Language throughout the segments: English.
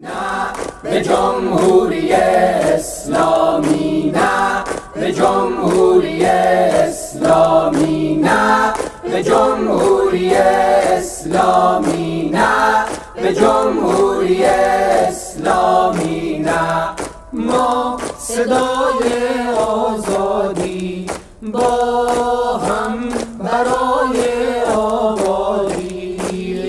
نه به جمهوری اسلامی، نه به جمهوری اسلامی، نه به جمهوری اسلامی، نه به جمهوری اسلامی، نه. ما صدای آزادی با هم برای آبادی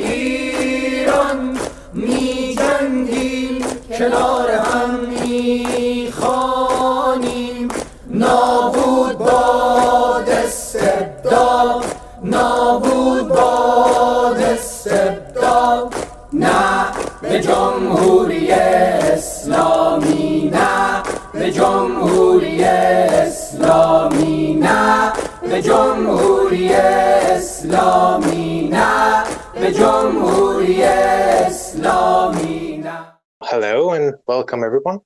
ایران می جنگیم، کنار هم می خوانیم. نابود باد استبداد، نابود باد استبداد. نه به جمهوری اسلامی، نه به جمهوری اسلامی، نه به جمهوری اسلامی، نه به جمهوری اسلامی، نه. Hello and welcome everyone.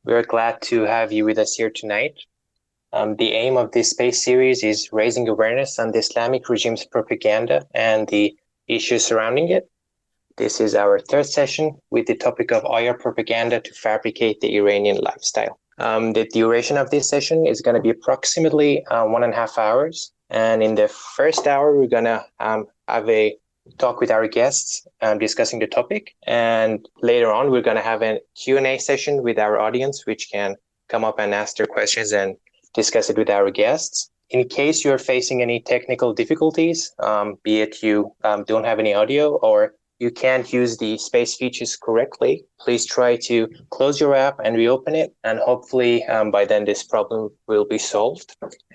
We are glad to have you with us here tonight. The aim of this space series is raising awareness on the Islamic regime's propaganda and the issues surrounding it. This is our third session with the topic of IR propaganda to fabricate the Iranian lifestyle. The duration of this session is going to be approximately 1.5 hours. And in the first hour, we're going to have a talk with our guests discussing the topic. And later on, we're going to have a Q&A session with our audience, which can come up and ask their questions and discuss it with our guests. In case you're facing any technical difficulties, be it you don't have any audio or you can't use the space features correctly, please try to close your app and reopen it. And hopefully by then this problem will be solved.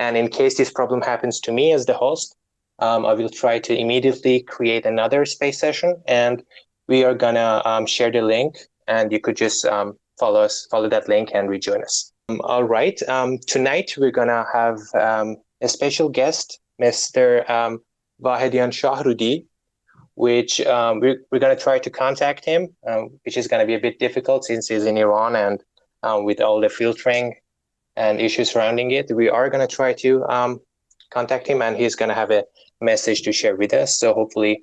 And in case this problem happens to me as the host, I will try to immediately create another space session, and we are gonna share the link, and you could just follow that link and rejoin us. All right, tonight we're gonna have a special guest, Mr. Vahedian Shahrudi, which we're gonna try to contact him, which is gonna be a bit difficult since he's in Iran and with all the filtering and issues surrounding it. We are gonna try to contact him, and he's gonna have a message to share with us, so hopefully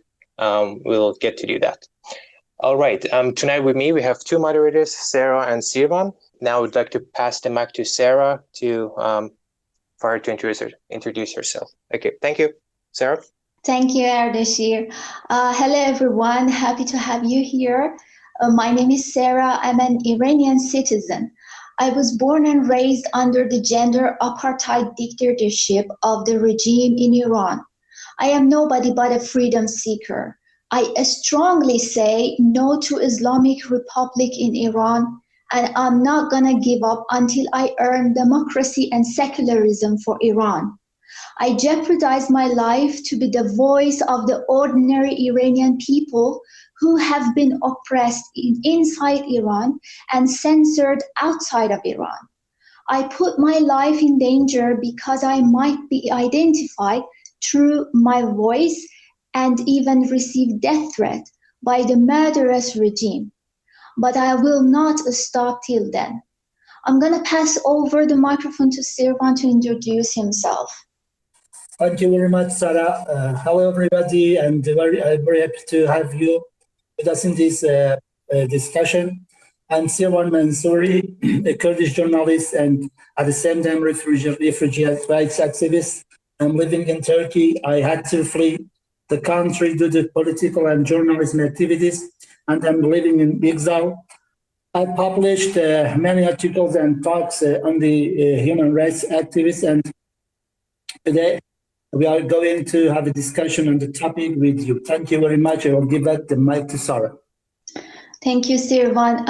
we'll get to do that. All right, tonight with me we have two moderators, Sarah and Sirvan. Now I would like to pass the mic to Sarah for her to introduce herself. Okay, thank you. Sarah? Thank you, Ardashir. Hello everyone, happy to have you here. My name is Sarah. I'm an Iranian citizen. I was born and raised under the gender apartheid dictatorship of the regime in Iran. I am nobody but a freedom seeker. I strongly say no to Islamic Republic in Iran, and I'm not gonna give up until I earn democracy and secularism for Iran. I jeopardize my life to be the voice of the ordinary Iranian people who have been oppressed inside Iran and censored outside of Iran. I put my life in danger because I might be identified through my voice and even receive death threat by the murderous regime. But I will not stop till then. I'm going to pass over the microphone to Sirvan to introduce himself. Thank you very much, Sarah. Hello, everybody, and I'm very happy to have you with us in this discussion. I'm Sirvan Mansouri, a Kurdish journalist and at the same time refugee rights activist. I'm living in Turkey. I had to flee the country due to political and journalism activities, and I'm living in exile. I published many articles and talks on the human rights activists, and today we are going to have a discussion on the topic with you. Thank you very much. I will give back the mic to Sarah. Thank you, Sirvan.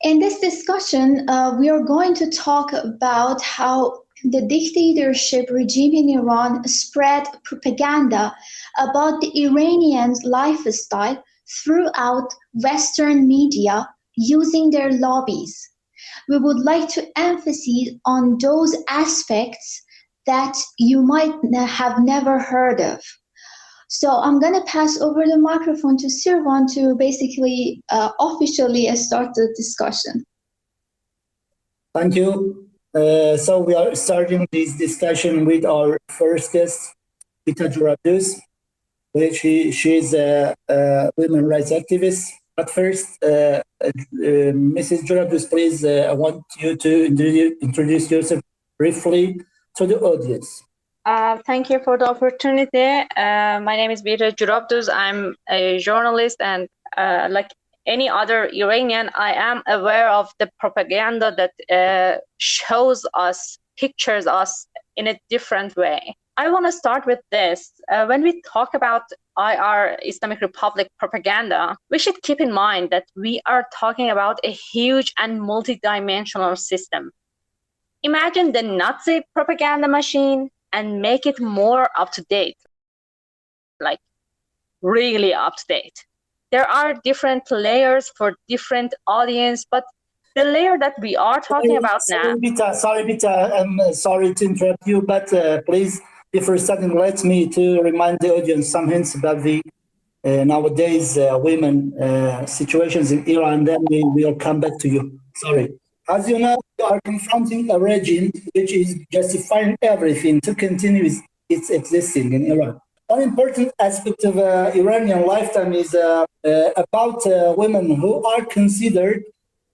In this discussion, we are going to talk about how the dictatorship regime in Iran spread propaganda about the Iranians' lifestyle throughout Western media using their lobbies. We would like to emphasize on those aspects that you might have never heard of. So I'm going to pass over the microphone to Sirvan to basically officially start the discussion. Thank you. So we are starting this discussion with our first guest, Bita Juradus, which she is a women's rights activist. But first, Mrs. Jorabus, please, I want you to introduce yourself briefly to the audience. Thank you for the opportunity. My name is Bira Jurabduz. I'm a journalist, and like any other Iranian, I am aware of the propaganda that shows us, pictures us in a different way. I want to start with this. When we talk about IR, Islamic Republic propaganda, we should keep in mind that we are talking about a huge and multidimensional system. Imagine the Nazi propaganda machine and make it more up-to-date, like really up-to-date. There are different layers for different audience, but the layer that we are talking about now... Sorry, Bita, I'm sorry to interrupt you, but please, before starting, let me to remind the audience some hints about the nowadays women situations in Iran, then we will come back to you. Sorry. As you know, we are confronting a regime which is justifying everything to continue its existing in Iran. One important aspect of Iranian lifetime is about women who are considered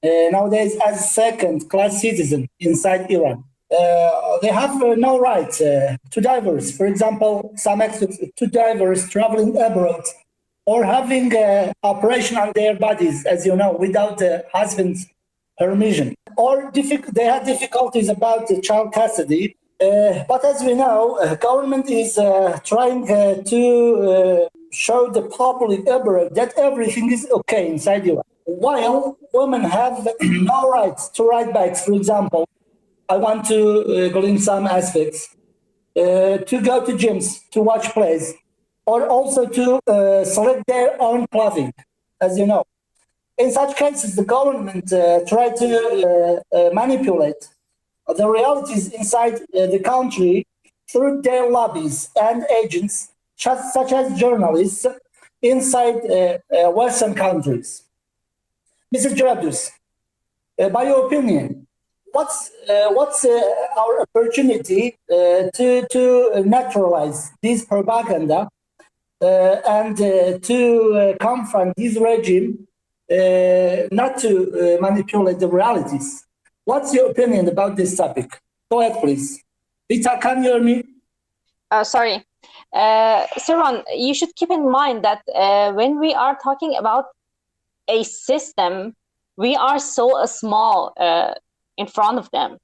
nowadays as second-class citizens inside Iran. They have no right to divorce. For example, some experts to divorce traveling abroad or having operation on their bodies, as you know, without the husband's permission. Or they had difficulties about the child custody. But as we know, government is trying to show the public abroad that everything is okay inside Iran. While women have no rights to ride bikes, for example, I want to go in some aspects, to go to gyms, to watch plays, or also to select their own clothing, as you know. In such cases, the government try to manipulate the realities inside the country through their lobbies and agents, such as journalists inside Western countries. Mrs. Jardus, by your opinion, what's our opportunity to naturalize this propaganda and to confront this regime, not to manipulate the realities? What's your opinion about this topic? Go ahead, please. Rita, can you hear me? Sorry. Siron, you should keep in mind that when we are talking about a system, we are so small in front of them.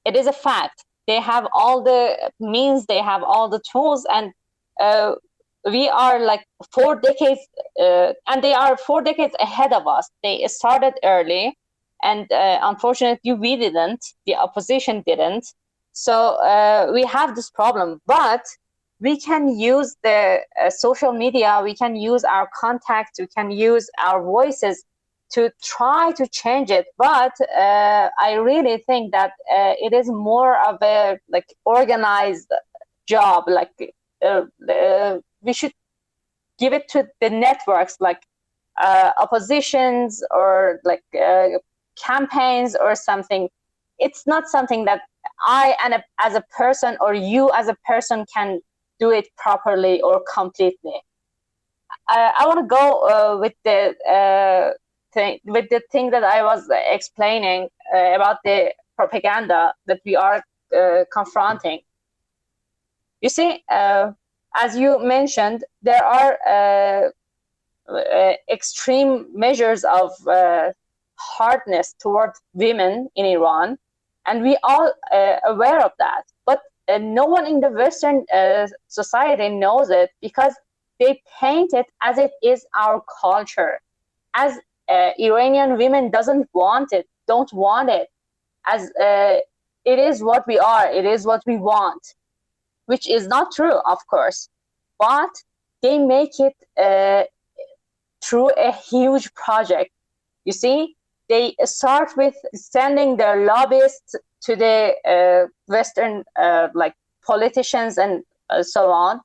It is a fact. They have all the means, they have all the tools, and we are like 4 decades, and they are 4 decades ahead of us. They started early, and unfortunately we didn't, the opposition didn't. So we have this problem, but we can use the social media, we can use our contacts, we can use our voices to try to change it. But I really think that it is more of a like organized job. Like we should give it to the networks, like oppositions or like campaigns or something. It's not something that I as a person or you as a person can do it properly or completely. I want to go with the thing that I was explaining about the propaganda that we are confronting. You see, as you mentioned, there are extreme measures of hardness toward women in Iran, and we all aware of that. But no one in the Western society knows it, because they paint it as it is our culture, as Iranian women don't want it, as it is what we are, it is what we want, which is not true, of course. But they make it through a huge project. You see, they start with sending their lobbyists to the Western like politicians and so on,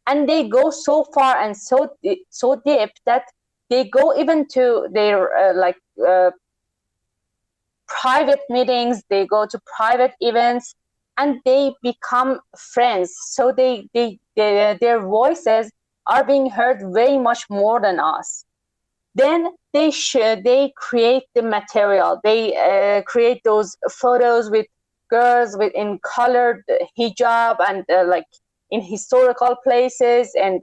and they go so far and so deep that they go even to their private meetings, they go to private events, and they become friends. So their voices are being heard way much more than us. Then they create the material. They create those photos with girls in colored hijab and like in historical places, and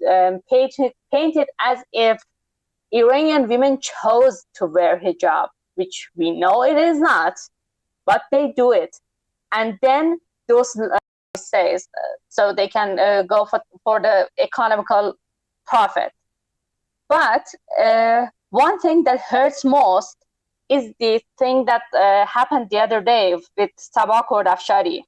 painted as if Iranian women chose to wear hijab, which we know it is not, but they do it. And then those says so they can go for the economical profit. But one thing that hurts most is the thing that happened the other day with Sabah Khordafshari.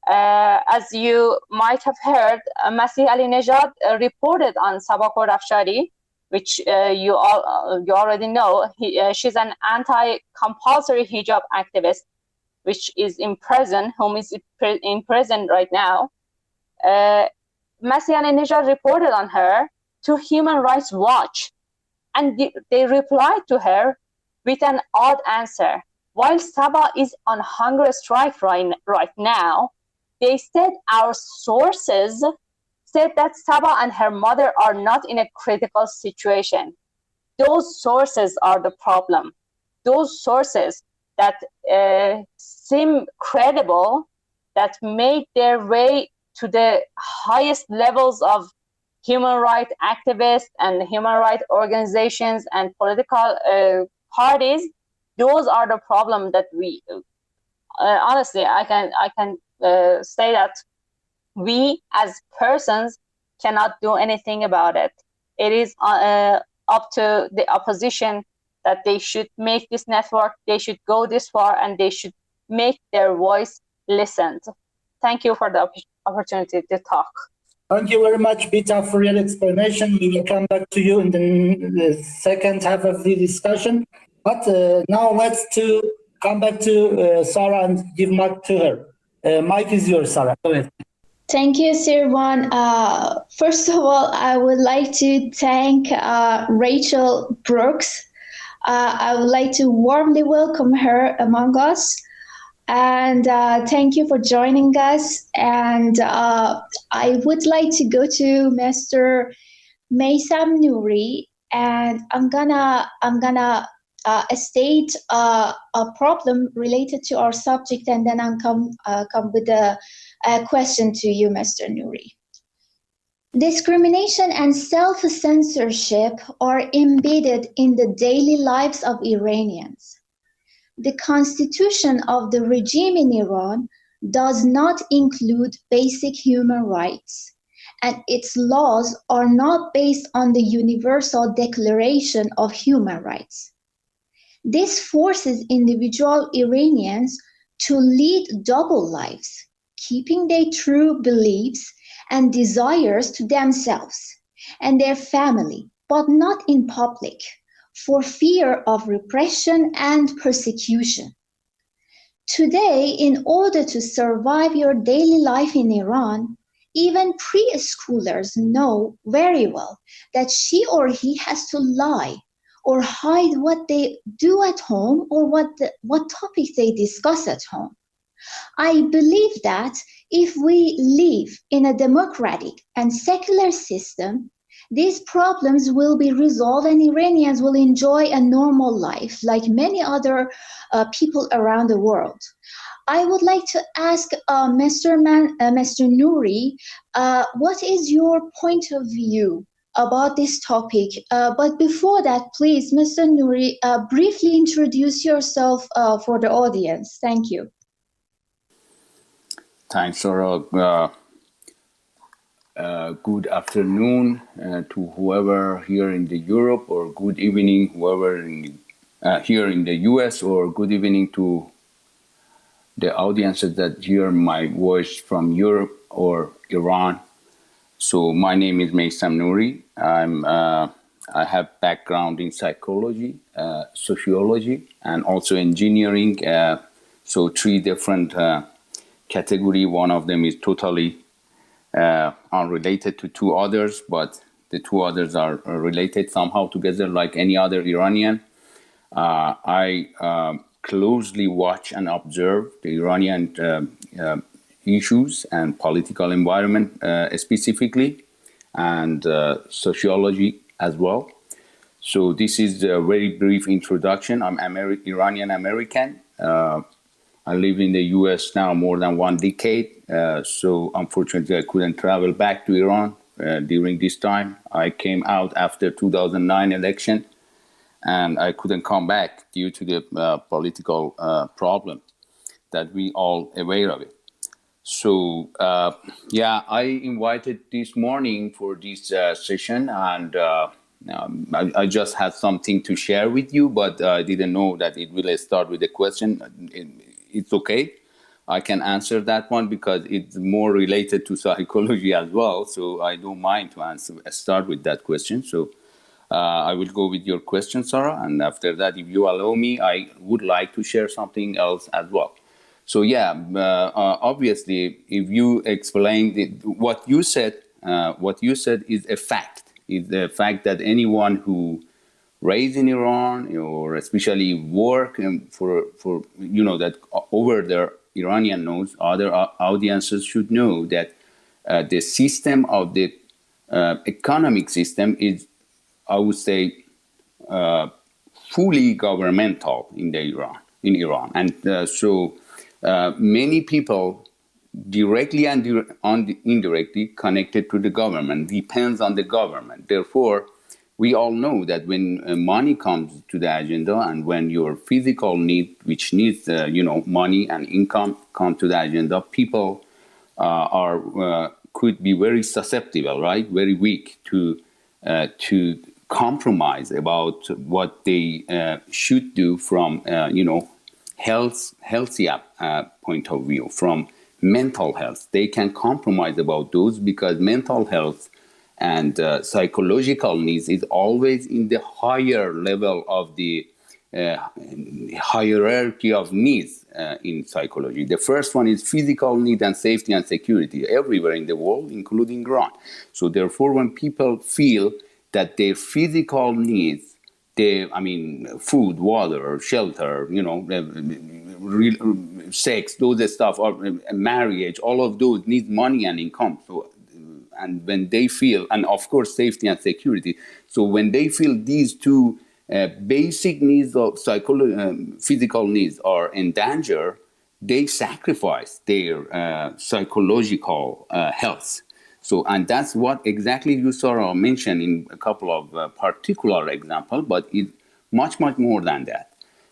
As you might have heard, Masih Alinejad reported on Sabah Khordafshari, which you already know. She's an anti-compulsory hijab activist, which is in prison, whom is in prison right now. Masih Alinejad reported on her to Human Rights Watch, and they replied to her with an odd answer. While Sabah is on hunger strike right now, they said our sources said that Sabah and her mother are not in a critical situation. Those sources are the problem. Those sources that seem credible, that made their way to the highest levels of human rights activists and human rights organizations and political parties, those are the problem that we honestly I can say that we as persons cannot do anything about it. It is up to the opposition that they should make this network, they should go this far, and they should make their voice listened. Thank you for the opportunity to talk. Thank you very much, Bita, for your explanation. We will come back to you in the second half of the discussion. But now let's come back to Sarah and give mic to her. Mic is yours, Sarah. Go ahead. Thank you, Sirwan. First of all, I would like to thank Rachel Brooks. I would like to warmly welcome her among us. And thank you for joining us. And I would like to go to Mr. Maysam Nouri, and I'm gonna state a problem related to our subject, and then I'll come with a question to you, Mr. Nouri. Discrimination and self-censorship are embedded in the daily lives of Iranians. The constitution of the regime in Iran does not include basic human rights, and its laws are not based on the Universal Declaration of Human Rights. This forces individual Iranians to lead double lives, keeping their true beliefs and desires to themselves and their family, but not in public, for fear of repression and persecution. Today, in order to survive your daily life in Iran, even preschoolers know very well that she or he has to lie or hide what they do at home or what topics they discuss at home. I believe that if we live in a democratic and secular system, these problems will be resolved and Iranians will enjoy a normal life like many other people around the world. I would like to ask Mr. Nouri, what is your point of view about this topic? But before that, please, Mr. Nouri, briefly introduce yourself for the audience. Thank you. Thanks, Sarah. Good afternoon to whoever here in the Europe, or good evening whoever here in the US, or good evening to the audiences that hear my voice from Europe or Iran. So my name is Maysam Nouri. I have background in psychology, sociology, and also engineering. So three different category. One of them is totally unrelated to two others, but the two others are related somehow together, like any other Iranian. I closely watch and observe the Iranian issues and political environment specifically, and sociology as well. So this is a very brief introduction. I'm Iranian American. I live in the US now more than 1 decade. So unfortunately, I couldn't travel back to Iran during this time. I came out after 2009 election, and I couldn't come back due to the political problem that we all aware of it. So yeah, I invited this morning for this session, and I just had something to share with you, but I didn't know that it will start with a question. It's okay. I can answer that one because it's more related to psychology as well. So I don't mind to start with that question. So I will go with your question, Sarah. And after that, if you allow me, I would like to share something else as well. So yeah, obviously, if you explain what you said is a fact. Is the fact that anyone who raised in Iran, or especially work for that over their Iranian knows, other audiences should know that the system of the economic system is, I would say, fully governmental in Iran, and so many people directly and indirectly connected to the government, depends on the government. Therefore, we all know that when money comes to the agenda, and when your physical need, which needs money and income, come to the agenda, people could be very susceptible, right? Very weak to compromise about what they should do from healthy point of view, from mental health. They can compromise about those because mental health and psychological needs is always in the higher level of the hierarchy of needs in psychology. The first one is physical need and safety and security everywhere in the world, including Iran. So therefore, when people feel that their physical needs, food, water, shelter, sex, those stuff, or marriage, all of those need money and income. So, and when they feel, and of course, safety and security. So when they feel these two basic needs of physical needs are in danger, they sacrifice their psychological health. So, and that's what exactly you saw mentioned in a couple of particular examples, but it's much, much more than that.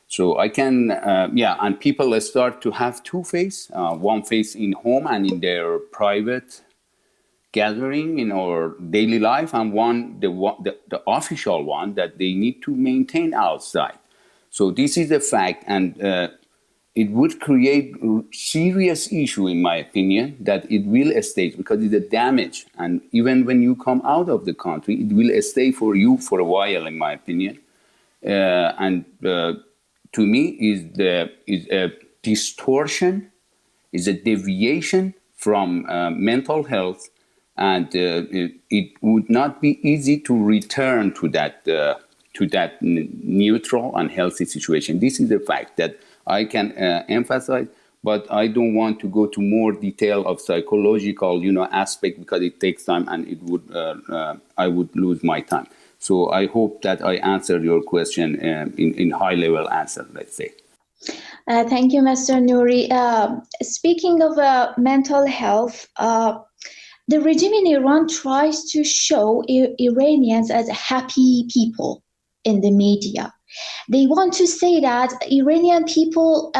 So I can, and people start to have two faces, one face in home and in their private gathering in our daily life, and the official one that they need to maintain outside. So this is a fact, and it would create serious issue, in my opinion, that it will stay because it's a damage. And even when you come out of the country, it will stay for you for a while, in my opinion. And to me, is a distortion, is a deviation from mental health, and it would not be easy to return to that neutral and healthy situation. This is a fact that I can emphasize, but I don't want to go to more detail of psychological, aspect because it takes time and it would I would lose my time. So I hope that I answered your question in high level answer, let's say. Thank you, Mr. Nouri. Speaking of mental health, the regime in Iran tries to show Iranians as happy people in the media. They want to say that Iranian people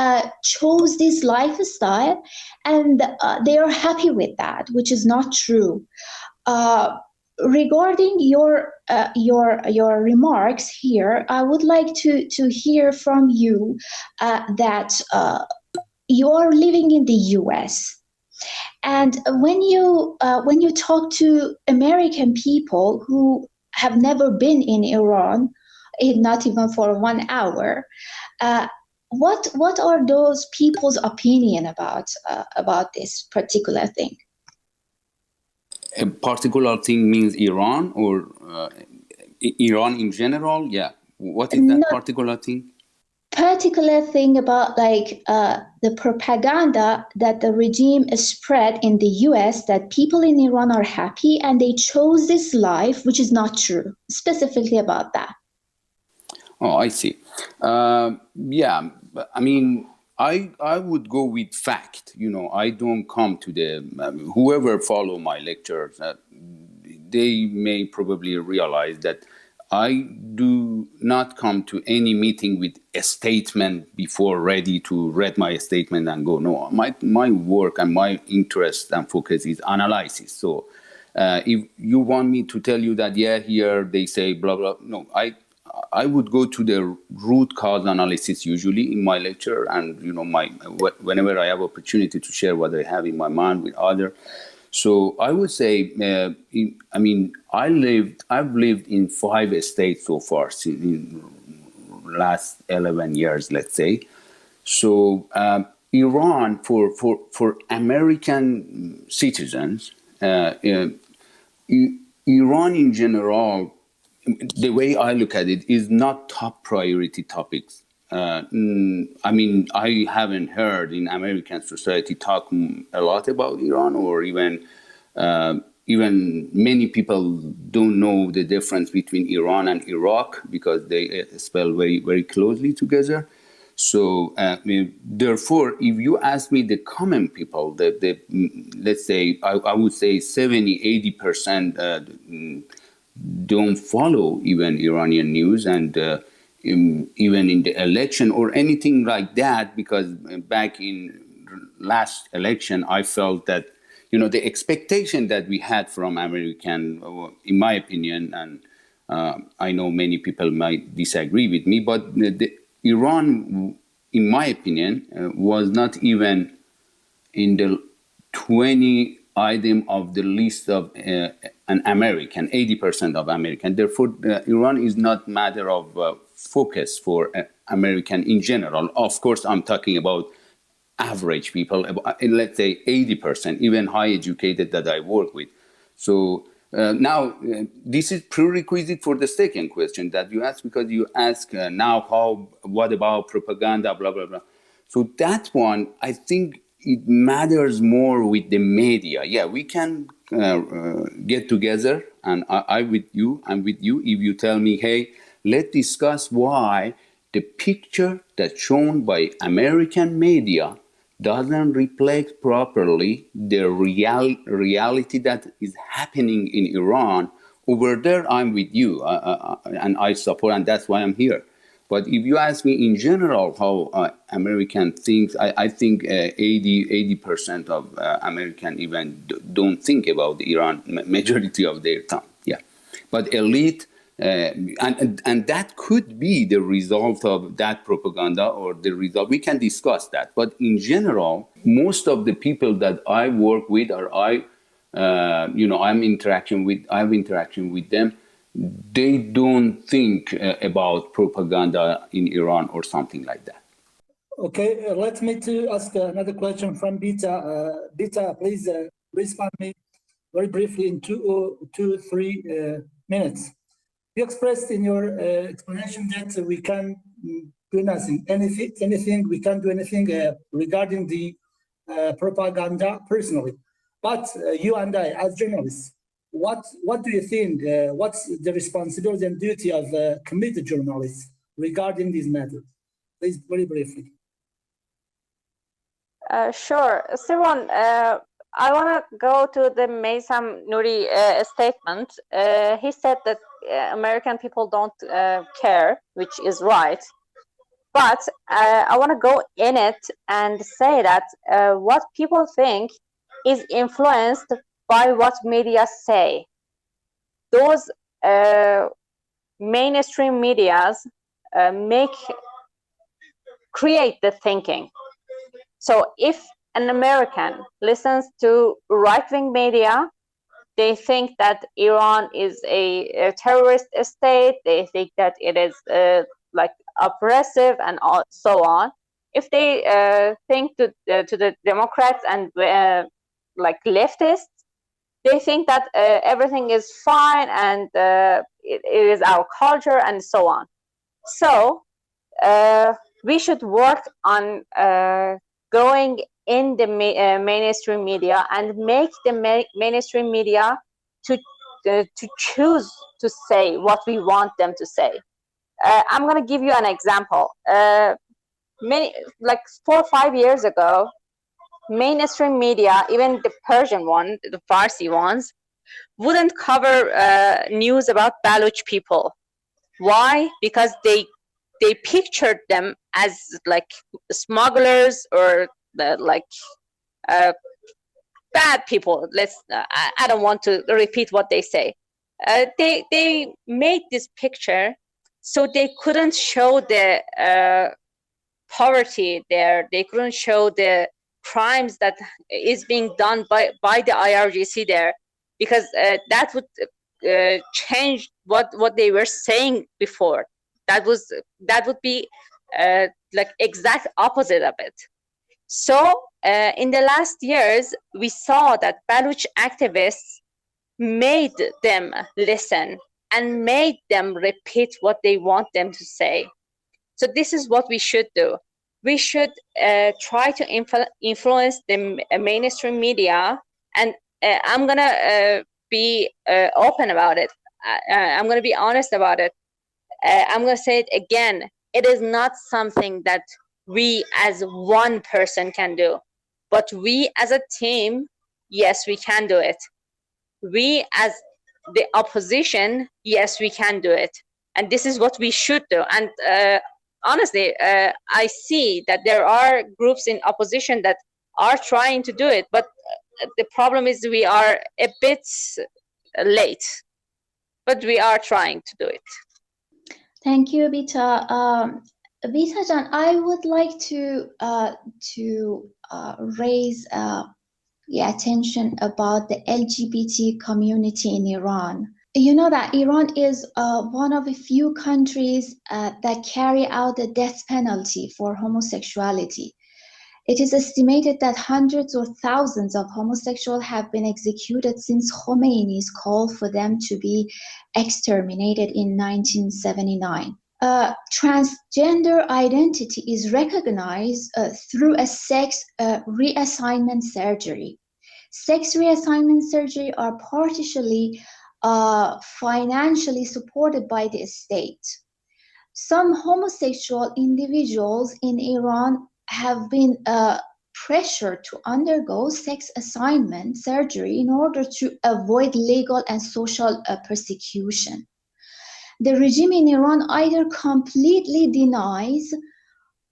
chose this lifestyle and they are happy with that, which is not true. Regarding your remarks here, I would like to hear from you that you are living in the U.S. and when you talk to American people who have never been in Iran, not even for 1 hour, what are those people's opinion about this particular thing? A particular thing means Iran or Iran in general? Yeah. What is that particular thing? Particular thing about the propaganda that the regime spread in the US that people in Iran are happy and they chose this life, which is not true, specifically about that. Oh, I see. Yeah, I mean, I would go with fact. You know, I don't come to the whoever follow my lectures. They may probably realize that I do not come to any meeting with a statement before ready to read my statement and go. No, my work and my interest and focus is analysis. So if you want me to tell you that, yeah, here they say blah, blah, no, I would go to the root cause analysis usually in my lecture, and you know, whenever I have opportunity to share what I have in my mind with others. So I would say, I mean, I've lived in 5 states so far in last 11 years, let's say. So Iran, for American citizens, Iran in general, the way I look at it, is not top priority topics. I mean, I haven't heard in American society talk a lot about Iran, or even many people don't know the difference between Iran and Iraq because they spell very, very closely together. So, therefore, if you ask me the common people, let's say, I would say 70–80% don't follow even Iranian news, and even in the election or anything like that, because back in last election, I felt that, you know, the expectation that we had from American, in my opinion, and I know many people might disagree with me, but Iran, in my opinion, was not even in the 20 item of the list of an American, 80% of American. Therefore, Iran is not matter of focus for American in general. Of course, I'm talking about average people, let's say 80%, even high educated that I work with. So now, this is prerequisite for the second question that you asked, because you ask now what about propaganda, blah, blah, blah. So that one, I think it matters more with the media. Yeah, we can get together, and I'm with you if you tell me, hey, let's discuss why the picture that's shown by American media doesn't reflect properly the reality that is happening in Iran. Over there, I'm with you, and I support, and that's why I'm here. But if you ask me in general how American thinks, I think 80% of American even don't think about Iran majority of their time. Yeah, but elite. And that could be the result of that propaganda, or the result. We can discuss that. But in general, most of the people that I work with, or I have interaction with them, they don't think about propaganda in Iran or something like that. Okay, let me to ask another question from Bita. Bita, please respond me very briefly in 2-3 minutes. You expressed in your explanation that we can do nothing, anything, we can't do anything regarding the propaganda personally. But you and I, as journalists, what do you think? What's the responsibility and duty of committed journalists regarding these matters? Please, very briefly. Sure. Siron, I want to go to the Maysam Nouri statement. He said that American people don't care, which is right. But I want to go in it and say that what people think is influenced by what media say. Those mainstream medias create the thinking. So if an American listens to right-wing media, they think that Iran is a terrorist state. They think that it is like oppressive and so on. If they think to the Democrats and like leftists, they think that everything is fine and it is our culture and so on. So we should work on going in the mainstream media and make the mainstream media to choose to say what we want them to say. I'm gonna give you an example. Like 4 or 5 years ago, mainstream media, even the Persian one, the Farsi ones, wouldn't cover news about Baloch people. Why? Because they pictured them as like smugglers or like bad people. I don't want to repeat what they say. They made this picture so they couldn't show the poverty there. They couldn't show the crimes that is being done by the IRGC there, because that would change what they were saying before. That would be like exact opposite of it. So in the last years, we saw that Baloch activists made them listen and made them repeat what they want them to say. So this is what we should do. We should try to influence the mainstream media, and I'm gonna be open about it. I'm gonna be honest about it. I'm gonna say it again. It is not something that we as one person can do, but we as a team, yes, we can do it. We as the opposition, yes, we can do it. And this is what we should do. And honestly, I see that there are groups in opposition that are trying to do it, but the problem is we are a bit late, but we are trying to do it. Thank you, Bita. Bita Jan, I would like to raise the attention about the LGBT community in Iran. You know that Iran is one of a few countries that carry out the death penalty for homosexuality. It is estimated that hundreds or thousands of homosexuals have been executed since Khomeini's call for them to be exterminated in 1979. Transgender identity is recognized through a sex reassignment surgery. Sex reassignment surgery are partially financially supported by the state. Some homosexual individuals in Iran have been pressured to undergo sex assignment surgery in order to avoid legal and social persecution. The regime in Iran either completely denies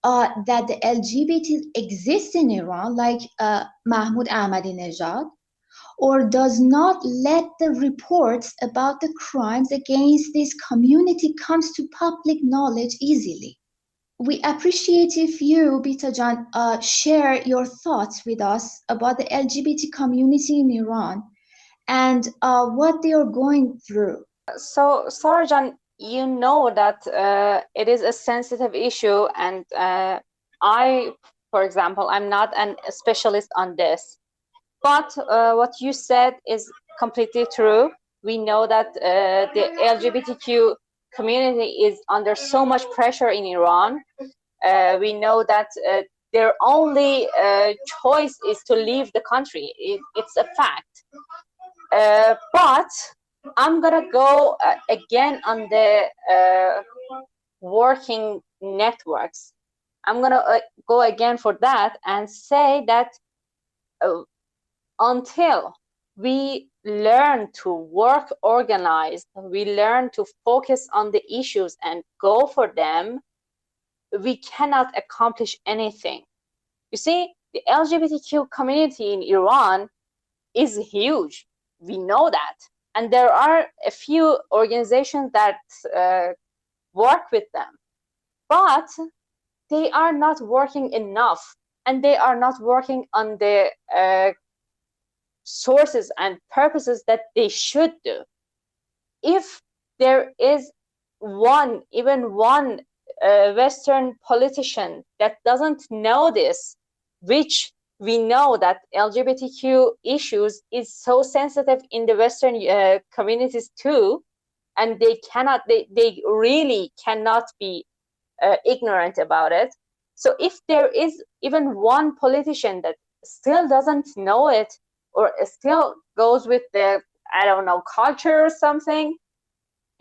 that the LGBT exists in Iran, like Mahmoud Ahmadinejad, or does not let the reports about the crimes against this community comes to public knowledge easily. We appreciate if you, Bita Jan, share your thoughts with us about the LGBT community in Iran and what they are going through. So, Sarjan, you know that it is a sensitive issue, and I, for example, I'm not a specialist on this. But what you said is completely true. We know that the LGBTQ community is under so much pressure in Iran. We know that their only choice is to leave the country. It's a fact. But I'm gonna go again on the working networks. I'm gonna go again for that and say that until we learn to work organized, we learn to focus on the issues and go for them, we cannot accomplish anything. You see, the LGBTQ community in Iran is huge. We know that. And there are a few organizations that work with them. But they are not working enough. And they are not working on the sources and purposes that they should do. If there is even one Western politician that doesn't know this, which we know that LGBTQ issues is so sensitive in the Western communities too, and they really cannot be ignorant about it. So if there is even one politician that still doesn't know it, or still goes with the, I don't know, culture or something,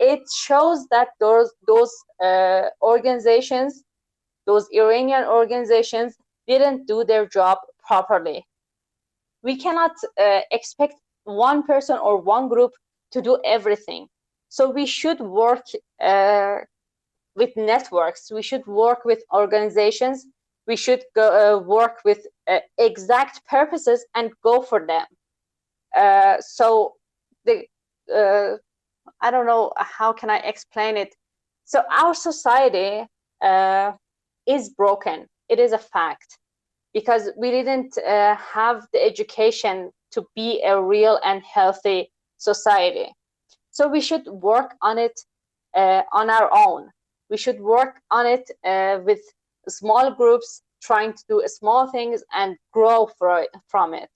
it shows that those organizations, those Iranian organizations, didn't do their job properly. We cannot expect one person or one group to do everything. So we should work with networks. We should work with organizations. We should work with exact purposes and go for them. So the I don't know how can I explain it. So our society is broken. It is a fact, because we didn't have the education to be a real and healthy society. So we should work on it on our own. We should work on it with small groups, trying to do small things and grow from it.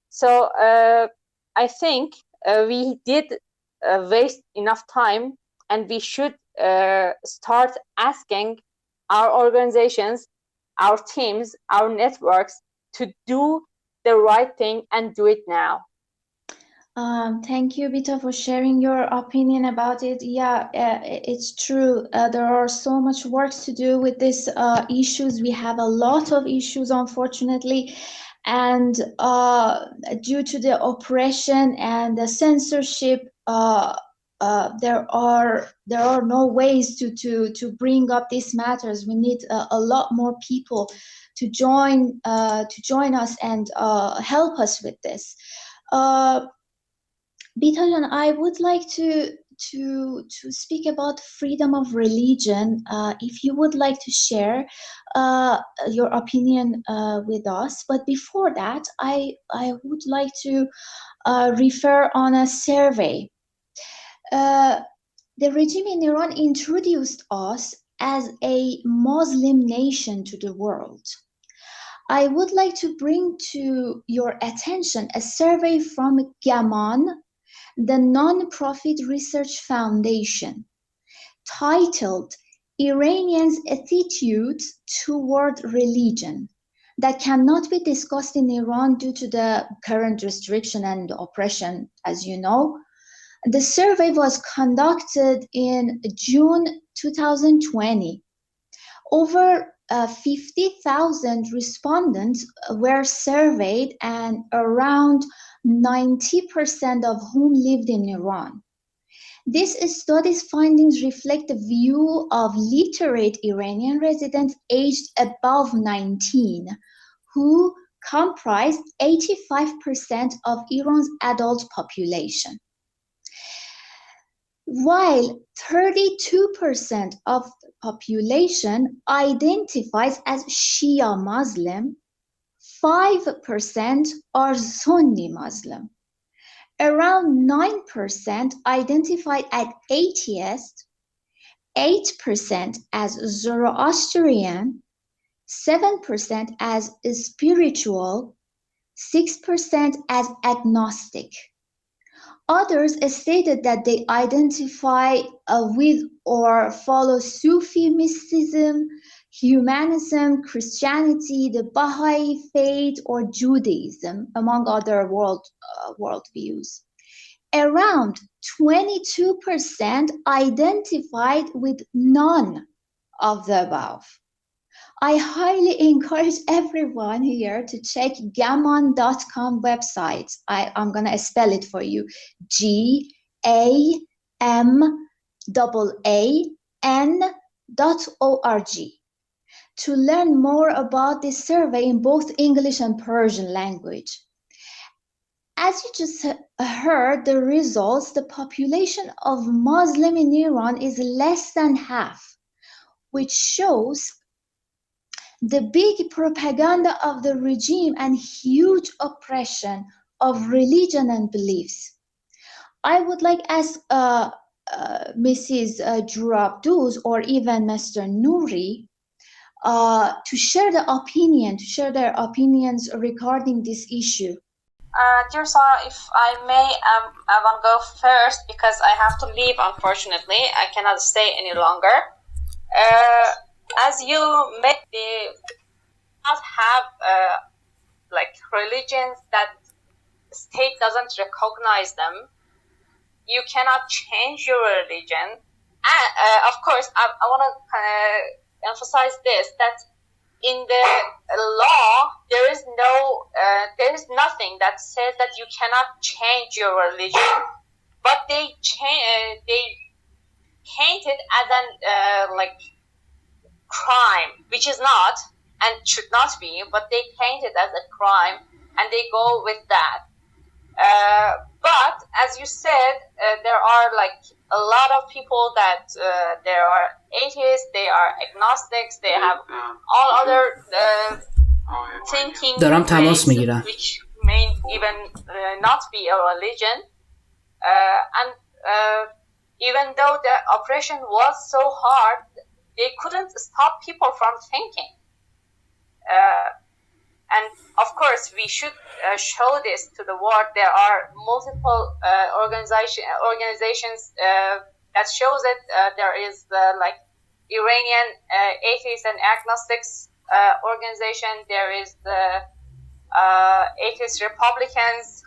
So I think we did waste enough time, and we should start asking our organizations, our teams, our networks to do the right thing and do it now. Thank you, Bita, for sharing your opinion about it. Yeah, it's true. There are so much work to do with these issues. We have a lot of issues, unfortunately, and due to the oppression and the censorship, there are no ways to bring up these matters. We need a lot more people to join us and help us with this. Bitajan, I would like to speak about freedom of religion. If you would like to share your opinion with us, but before that, I would like to refer on a survey. The regime in Iran introduced us as a Muslim nation to the world. I would like to bring to your attention a survey from Gaman, the non-profit research foundation, titled Iranians' Attitudes Toward Religion, that cannot be discussed in Iran due to the current restriction and oppression, as you know. The survey was conducted in June 2020. Over 50,000 respondents were surveyed, and around 90% of whom lived in Iran. This study's findings reflect the view of literate Iranian residents aged above 19, who comprised 85% of Iran's adult population. While 32% of the population identifies as Shia Muslim, 5% are Sunni Muslim. Around 9% identified as atheist, 8% as Zoroastrian, 7% as spiritual, 6% as agnostic. Others stated that they identify with or follow Sufi mysticism, humanism, Christianity, the Baha'i faith, or Judaism, among other worldviews. Around 22% identified with none of the above. I highly encourage everyone here to check gammon.com website. I'm going to spell it for you. GAMAAN.org to learn more about this survey in both English and Persian language. As you just heard the results, the population of Muslim in Iran is less than half, which shows the big propaganda of the regime and huge oppression of religion and beliefs. I would like to ask Mrs. Jurabduz or even Mr. Nouri to share their opinions regarding this issue. Dear Sarah, if I may, I want to go first because I have to leave, unfortunately. I cannot stay any longer. As you may not have like religions that state doesn't recognize them, you cannot change your religion. And of course, I want to emphasize this, that in the law there is nothing that says that you cannot change your religion, but they paint it as an like crime, which is not and should not be, but they paint it as a crime and they go with that. But as you said, there are like a lot of people that there are atheists, they are agnostics, they have all other thinking دارم تماس ways, میگیرم. which may even not be a religion. And even though the oppression was so hard, they couldn't stop people from thinking. And of course, we should show this to the world. There are multiple organizations that shows it. There is like Iranian atheists and agnostics organization. There is the atheist Republicans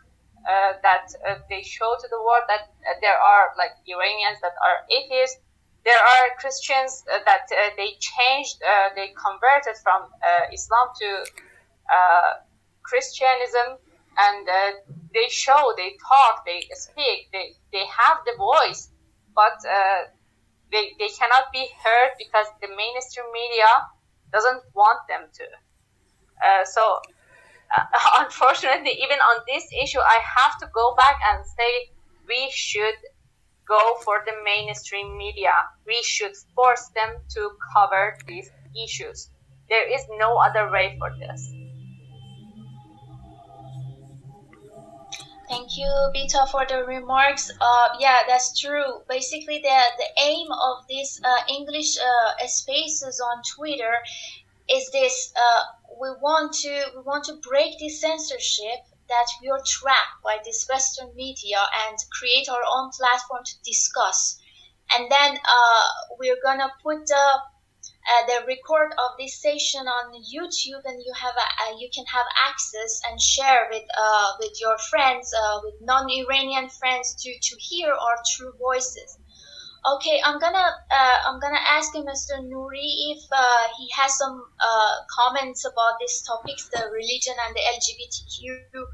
that they show to the world that there are like Iranians that are atheists. There are Christians that they changed, they converted from Islam to Christianism, and they show, they talk, they speak, they have the voice, but they cannot be heard because the mainstream media doesn't want them to. So unfortunately, even on this issue, I have to go back and say we should go for the mainstream media. We should force them to cover these issues. There is no other way for this. Thank you, Bita, for the remarks. Yeah, that's true. Basically, the aim of these English spaces on Twitter is this: we want to break this censorship that we are trapped by this Western media and create our own platform to discuss. And then we're gonna put the record of this session on YouTube, and you can have access and share with your friends, with non-Iranian friends, to hear our true voices. Okay, I'm gonna ask Mr. Nouri if he has some comments about these topics, the religion and the LGBTQ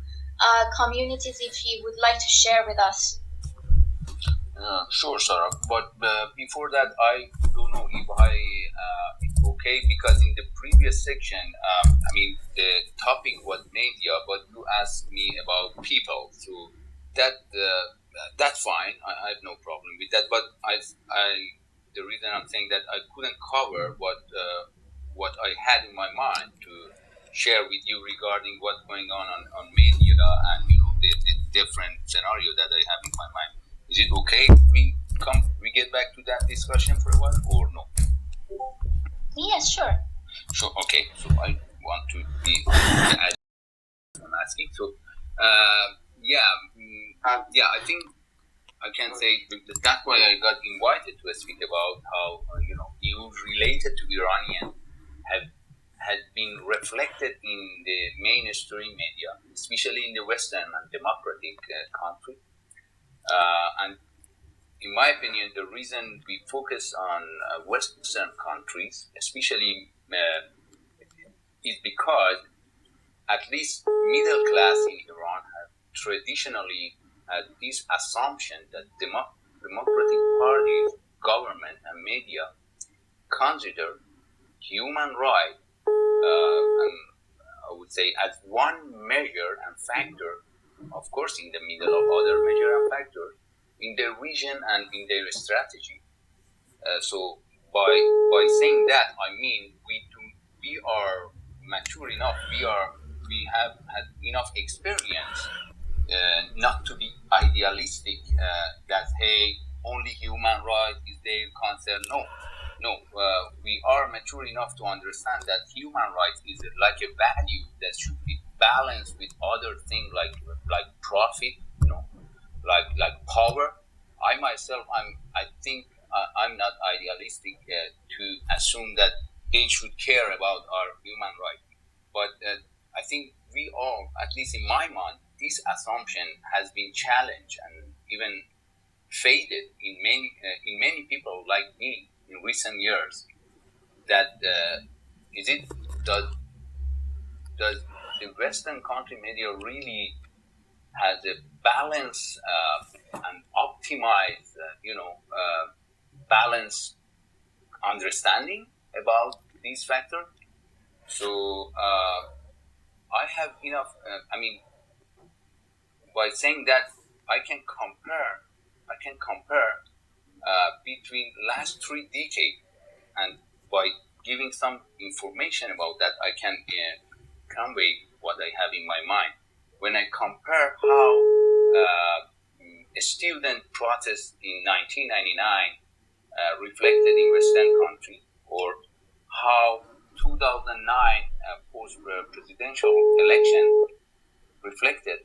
communities, if he would like to share with us. Sure, Sarah. But before that, I don't know if it's okay, because in the previous section, I mean, the topic was media, but you asked me about people. So that's fine. I have no problem with that. But the reason I'm saying that I couldn't cover what I had in my mind to share with you regarding what's going on media and the different scenario that I have in my mind. Is it okay we get back to that discussion for a while, or no? Yes, sure. Sure. Okay. So I want to be I'm asking. So I think I can say that's why I got invited to speak about how views related to Iranian had been reflected in the mainstream media, especially in the Western and democratic country. And in my opinion, the reason we focus on Western countries, especially, is because at least middle class in Iran have traditionally had this assumption that democratic parties, government, and media consider human rights, and I would say, as one measure and factor, of course, in the middle of other measure and factors, in their vision and in their strategy. So by saying that, I mean we are mature enough. We have had enough experience not to be idealistic. That hey, only human rights is their concern. No. We are mature enough to understand that human rights is like a value that should be balanced with other things like profit, like power. I myself, I think I'm not idealistic to assume that they should care about our human rights. But I think we all, at least in my mind, this assumption has been challenged and even faded in many people like me in recent years. That does the Western country media really has a balanced and optimized, balanced understanding about these factors? So I have enough. By saying that, I can compare between last 3 decades, and by giving some information about that, I can convey what I have in my mind. When I compare how a student protest in 1999 reflected in Western country, or how 2009 post-presidential election reflected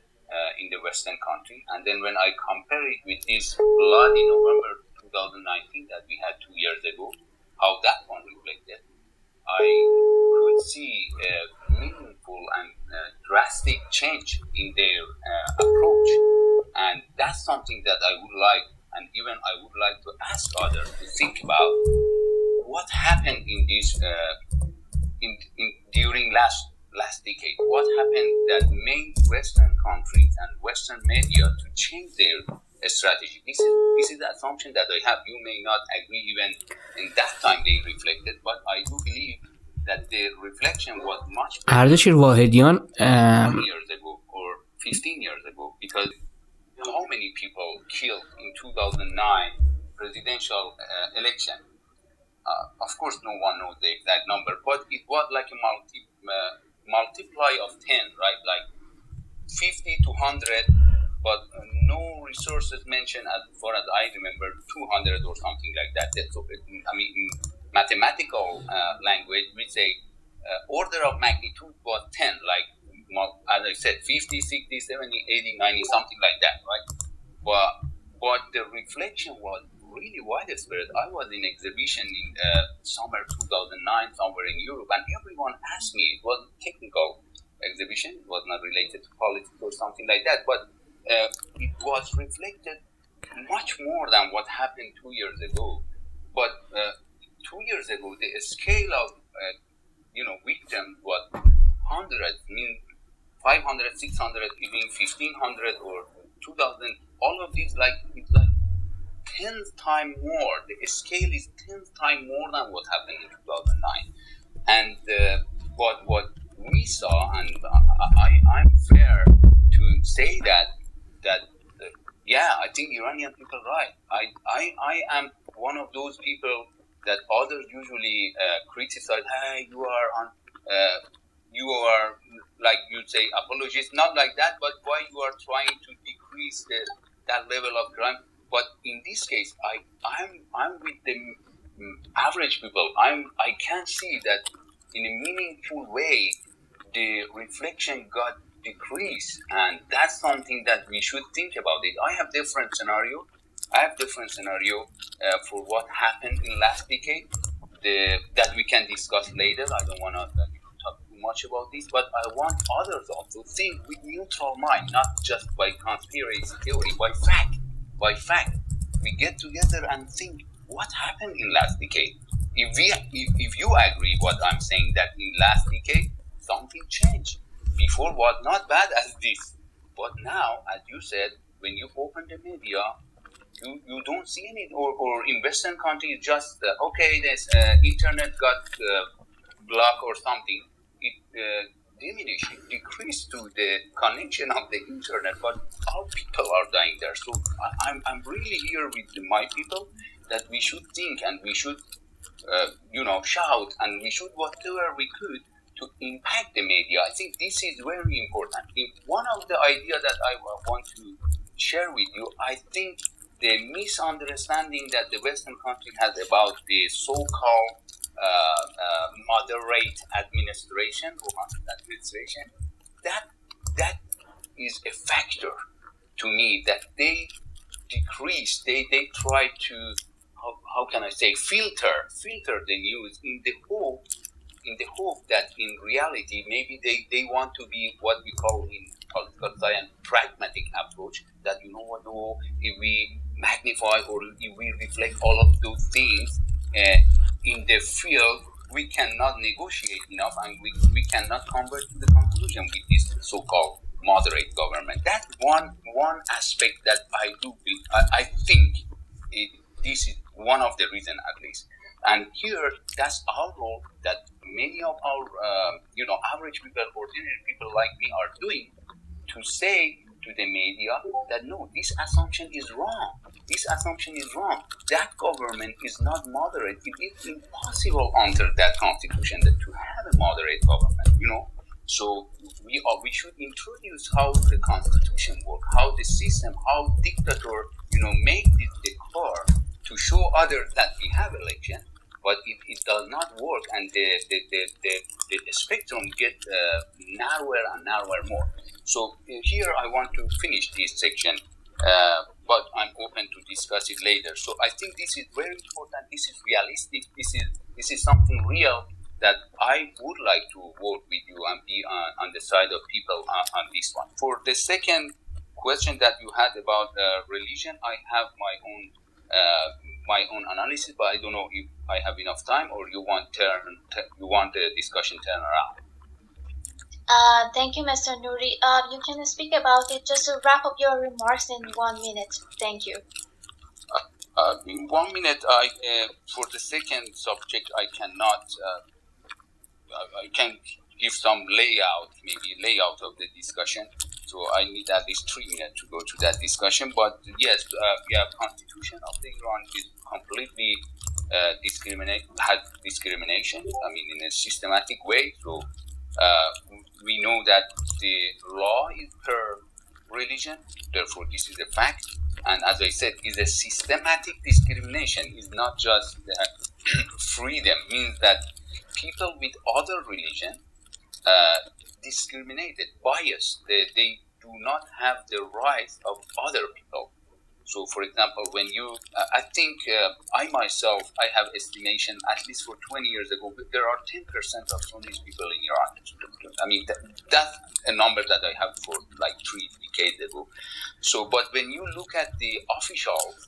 in the Western country, and then when I compare it with this bloody November 2019 that we had 2 years ago, how that one reflected, I could see a meaningful and drastic change in their approach. And that's something that I would like, and even I would like to ask others to think about what happened in this during last decade. What happened that made Western countries and Western media to change their strategy? This is the assumption that I have. You may not agree even in that time they reflected, but I do believe that the reflection was much better اردشیر واحدیان 20 years ago or 15 years ago, because how many people killed in 2009 presidential election? Of course, no one knows the exact number, but it was like a multiply of 10, right? Like 50 to 100, but no resources mentioned, as far as I remember, 200 or something like that. That's, in mathematical language, we say order of magnitude was 10, like, as I said, 50, 60, 70, 80, 90, something like that, right? But the reflection was really widespread. I was in exhibition in summer 2009 somewhere in Europe, and everyone asked me. It was a technical exhibition. It was not related to politics or something like that, but it was reflected much more than what happened 2 years ago. But 2 years ago, the scale of victims was hundreds, 500, 600, even 1,500 or 2,000. All of these, it's like 10 times more. The scale is 10 times more than what happened in 2009. And what we saw, and I'm fair to say that I think Iranian people are right. I am one of those people that others usually criticize. Hey, you are like you say apologists, not like that, but why you are trying to decrease that level of crime. But in this case, I'm with the average people. I can see that in a meaningful way the reflection got decreased, and that's something that we should think about it. I have different scenario for what happened in last decade that we can discuss later. I don't want to talk too much about this, but I want others also think with neutral mind, not just by conspiracy theory, by fact. We get together and think what happened in last decade. If you agree what I'm saying, that in last decade something changed. Before was not bad as this, but now, as you said, when you open the media, you don't see any, or in Western countries just this internet got blocked or something. It decreased to the connection of the internet, but our people are dying there. So I'm really here with my people that we should think, and we should shout, and we should whatever we could to impact the media. I think this is very important. One of the ideas that I want to share with you, I think the misunderstanding that the Western country has about the so-called moderate administration, that is a factor to me, that they decrease, they try to, how can I say, filter the news in the hope that in reality maybe they want to be what we call in political science pragmatic approach, that if we magnify or if we reflect all of those things in the field, we cannot negotiate enough, and we cannot convert to the conclusion with this so-called moderate government. That's one aspect that I think this is one of the reasons, at least. And here, that's our role that many of our average people, ordinary people like me are doing, to say to the media that no, this assumption is wrong. This assumption is wrong. That government is not moderate. It is impossible under that constitution that to have a moderate government. So we should introduce how the constitution works, how the system, how dictator make this declare to show others that we have election, but it does not work, and the spectrum get narrower and narrower more. So here I want to finish this section, but I'm open to discuss it later. So I think this is very important. This is realistic. This is something real that I would like to work with you and be on the side of people on this one. For the second question that you had about religion, I have my own analysis, but I don't know if I have enough time or you want the discussion turn around. Thank you, Mr. Nouri. You can speak about it just to wrap up your remarks in 1 minute. Thank you. In 1 minute, for the second subject, I cannot. I can give some layout of the discussion. So I need at least 3 minutes to go to that discussion. But yes, Constitution of the Iran is completely had discrimination. I mean, in a systematic way. So we know that the law is per religion. Therefore, this is a fact. And as I said, is a systematic discrimination. Is not just freedom. Means that people with other religion discriminated, biased. They do not have the rights of other people. So, for example, when you, I think I myself, I have estimation, at least for 20 years ago, there are 10% of Sunni people in Iran. I mean, that's a number that I have for like 3 decades ago. So, but when you look at the officials,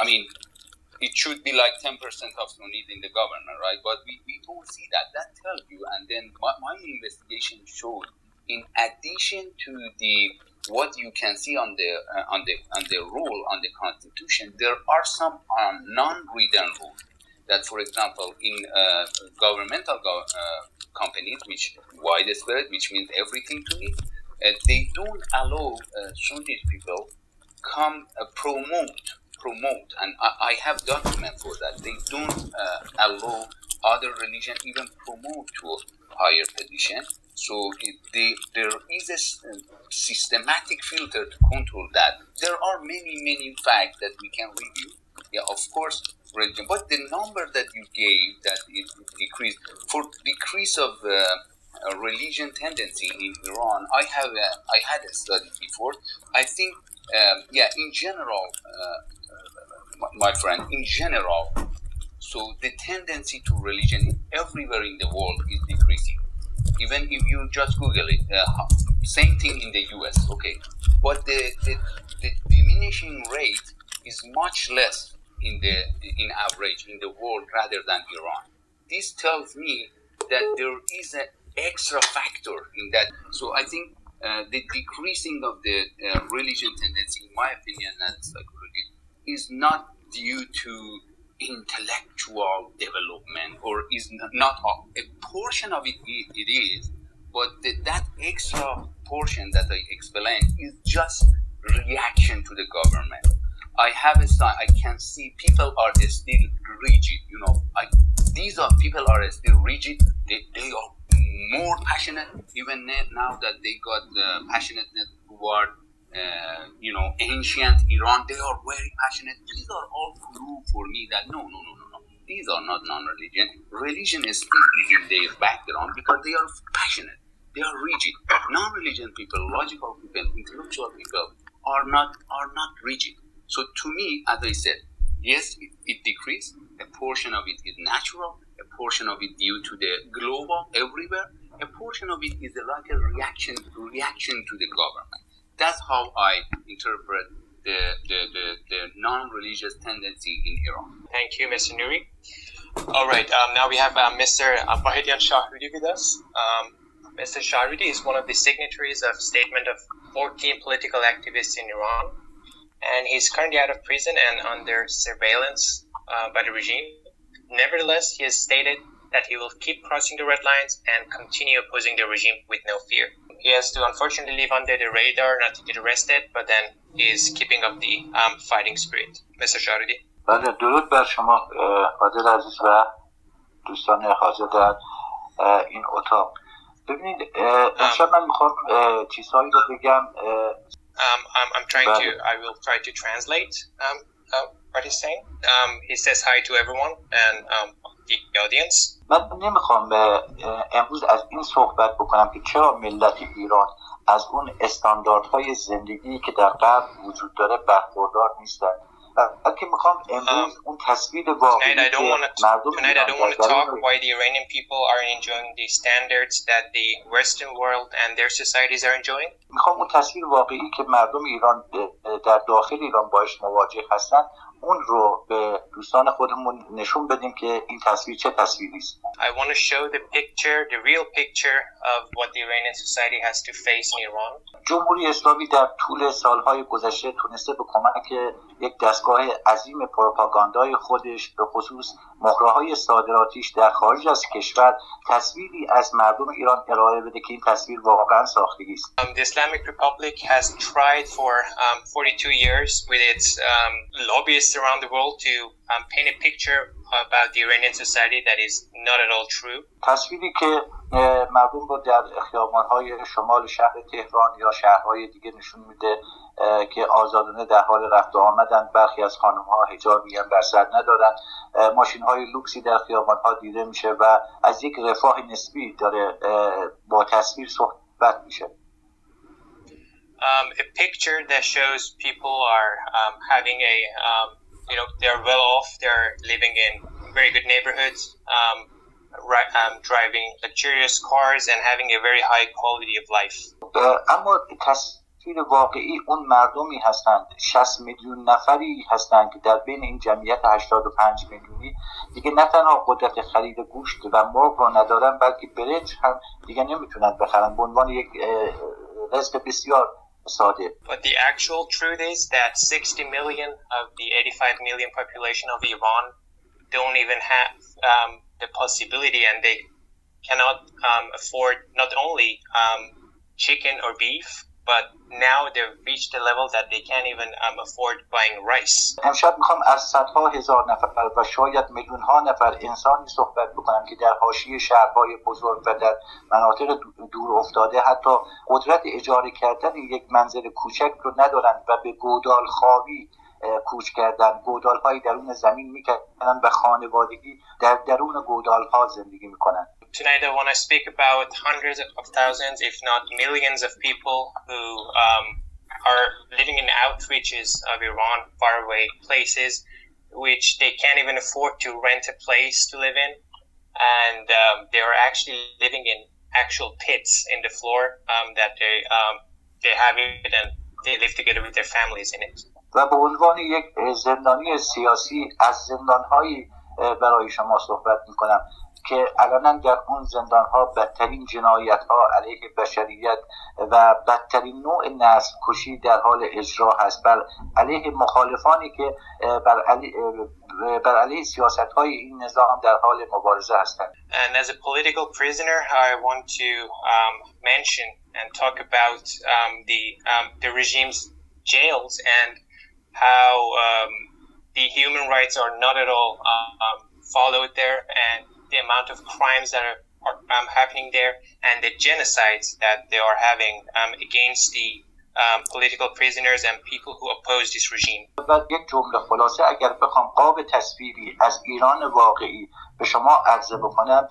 I mean, it should be like 10% of Sunnis in the government, right? But we don't see that. That tells you. And then my investigation showed, in addition to what you can see on the rule on the constitution, there are some non-written rules that, for example, in governmental companies, which widespread, which means everything to me, they don't allow Sunni people come promote, and I have document for that. They don't allow other religion even promote to a higher position. So there is a systematic filter to control that. There are many facts that we can review. Yeah, of course, religion. But the number that you gave, that it decreased, for decrease of religion tendency in Iran, I had a study before. I think, in general, my friend, in general, so the tendency to religion everywhere in the world is decreasing. Even if you just Google it, same thing in the US, okay. But the diminishing rate is much less in average in the world rather than Iran. This tells me that there is an extra factor in that. So I think the decreasing of the religion tendency, in my opinion, as psychology, is not due to intellectual development, or is not a portion of it is, but that extra portion that I explained is just reaction to the government. I have a sign. I can see people are still rigid. These are people are still rigid. They are more passionate, even now that they got passionateness toward ancient Iran. They are very passionate. These are all proof for me that no. These are not non-religion. Religion is still in their background because they are passionate. They are rigid. Non-religion people, logical people, intellectual people are not rigid. So to me, as I said, yes, it decreased. A portion of it is natural. A portion of it due to the global everywhere. A portion of it is like a reaction to the government. That's how I interpret the non-religious tendency in Iran. Thank you, Mr. Nouri. All right, now we have Mr. Wahidian Shahrudi with us. Mr. Shahrudi is one of the signatories of Statement of 14 Political Activists in Iran, and he's currently out of prison and under surveillance by the regime. Nevertheless, he has stated that he will keep crossing the red lines and continue opposing the regime with no fear. He has to unfortunately live under the radar not to get arrested, but then he is keeping up the fighting spirit. Mr. Shahrudi. بله، درود بر شما عادل عزیز و دوستان حاضر در این اتاق. ببینید امشب من میخوام چیزهایی رو بگم. I'm trying to. I will try to translate what he's saying. He says hi to everyone and the audience. من نمیخوام امروز از این صحبت بکنم که چرا ملت ایران از اون استانداردهای زندگی که در غرب وجود داره برخوردار نیستن. بلکه میخوام امروز اون تصویر واقعی که مردم Tonight I don't want to talk why the Iranian people are enjoying the standards that the Western world and their societies are enjoying. میخوام اون تصویر واقعی که مردم ایران در داخل ایران باش مواجه هستن اون رو به دوستان خودمون نشون بدیم که این تصویر چه تصویری است. I want to show the picture, the real picture of what the Iranian society has to face in Iran. جمهوری اسلامی در طول سالهای گذشته تونسته به کمک یک دستگاه عظیم پروپاگاندای خودش به خصوص مهره‌های صادراتیش در خارج از کشور تصویری از مردم ایران ارائه بده که این تصویر واقعا ساختگی است. The Islamic Republic has tried for 42 years with its lobbyists around the world to paint a picture about the Iranian society that is not at all true. تصویری که مردم رو در خیابان‌های شمال شهر تهران یا شهرهای دیگه نشون میده که آزادانه در حال رفت و آمدن. برخی از خانم‌ها حجابی هم بر سر ندارن. ماشین‌های لوکسی در خیابان‌ها دیده میشه و از یک رفاه نسبی داره با تصویر صحبت میشه. A picture that shows people are having a they're well off, they're living in very good neighborhoods, driving luxurious cars and having a very high quality of life. اما تصویر واقعی اون مردمی هستند 60 میلیون نفری هستند که در بین این جمعیت 85 میلیونی دیگه نه تنها قدرت خرید گوشت و مرغ رو ندارن بلکه برنج هم دیگه نمیتونن بخرن به عنوان یک رزق بسیار ساده. But the actual truth is that 60 million of the 85 million population of Iran don't even have the possibility and they cannot afford not only chicken or beef, but now they've reached a level that they can't even afford buying rice. امشب میخوام از صدها هزار نفر و شاید میلیون ها نفر انسانی صحبت بکنم که در حاشیه شهرهای بزرگ و در مناطق دور افتاده حتی قدرت اجاره کردن یک منزل کوچک رو ندارن و به گودال خواهی کوچ کردن. گودال های درون زمین میکنن و خانوادگی در درون گودال ها زندگی میکنن. Tonight I want to speak about hundreds of thousands, if not millions of people who are living in outreaches of Iran, faraway places, which they can't even afford to rent a place to live in. And they are actually living in actual pits in the floor that they have it and they live together with their families in it. و به عنوان یک زندانی سیاسی از زندان‌هایی برای شما صحبت می‌کنم که علنا در اون زندان‌ها بدترین جنایت‌ها علیه بشریت و بدترین نوع نسل کشی در حال اجرا هست بر علیه مخالفانی که بر علیه سیاست‌های این نظام در حال مبارزه هستند. And as a political prisoner, I want to mention and talk about the regime's jails and how the human rights are not at all followed there, and the amount of crimes that are happening there, and the genocides that they are having against the political prisoners and people who oppose this regime. و یک جمله خلاصه اگر بخوام قاب تصویری از ایران واقعی به شما عرضه بکنم،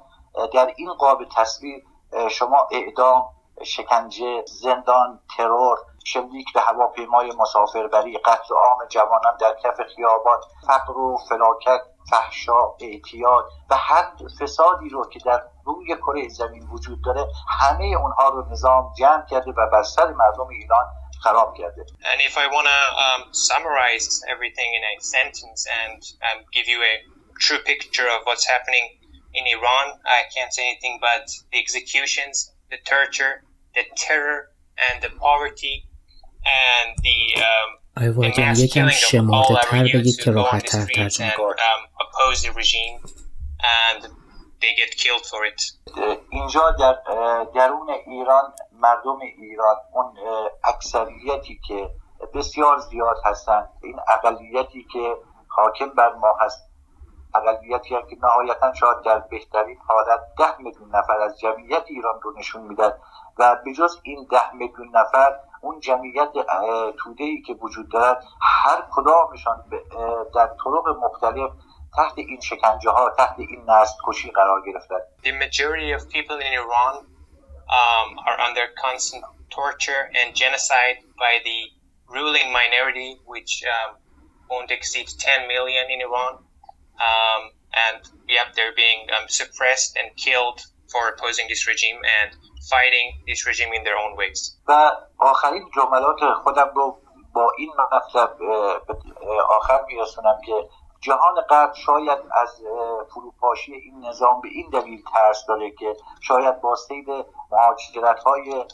در این قاب تصویر شما اعدام، شکنجه، زندان، ترور، شلیک به هواپیمای مسافربری، قتل عام جوانان در کف خیابان، فقر و فلاکت، فحشا، اعتیاد و هر فسادی رو که در روی کره زمین وجود داره، همه اونها رو نظام جمع کرده و بر سر مردم ایران خراب کرده. And if I want to summarize everything in a sentence and give you a true picture of what's happening in Iran, I can't say anything but the executions, the torture, the terror, and the poverty, and the mass killing of all our youths who go on the streets and oppose the regime, and they get killed for it. اینجا در درون ایران، مردم ایران، اون اکثریتی که بسیار زیاد هستند، این اقلیتی که حاکم بر ما هست، اقلیتی که نهایتا شاید در بهترین حالت 10 میلیون نفر از جمعیت ایران رو نشون میدن و به جز این 10 میلیون نفر اون جمعیت توده‌ای که وجود دارد، هر کدامشان در طرق مختلف تحت این شکنجه ها، تحت این نسل کشی قرار گرفتن. The majority of people in Iran are under constant torture and genocide by the ruling minority, which won't exceed 10 million in Iran. And yep, they're being suppressed and killed for opposing this regime and fighting this regime in their own ways. و آخرین جملات خودم رو با این مطلب آخر میرسونم که جهان غرب شاید از فروپاشی این نظام به این دلیل ترس داره که شاید با سیل مهاجرت‌های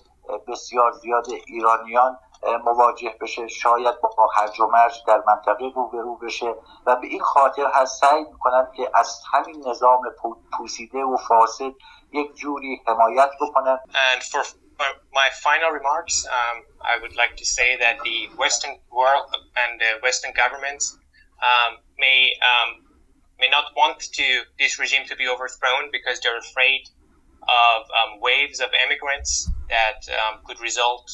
بسیار زیاد ایرانیان مواجه بشه، شاید با هرج و مرج در منطقه روبرو بشه و به این خاطر هست سعی میکنن که از همین نظام پوسیده و فاسد یک جوری حمایت بکنن. And for my final remarks, I would like to say that the Western world and the Western governments may not want this regime to be overthrown because they're afraid of waves of immigrants that could result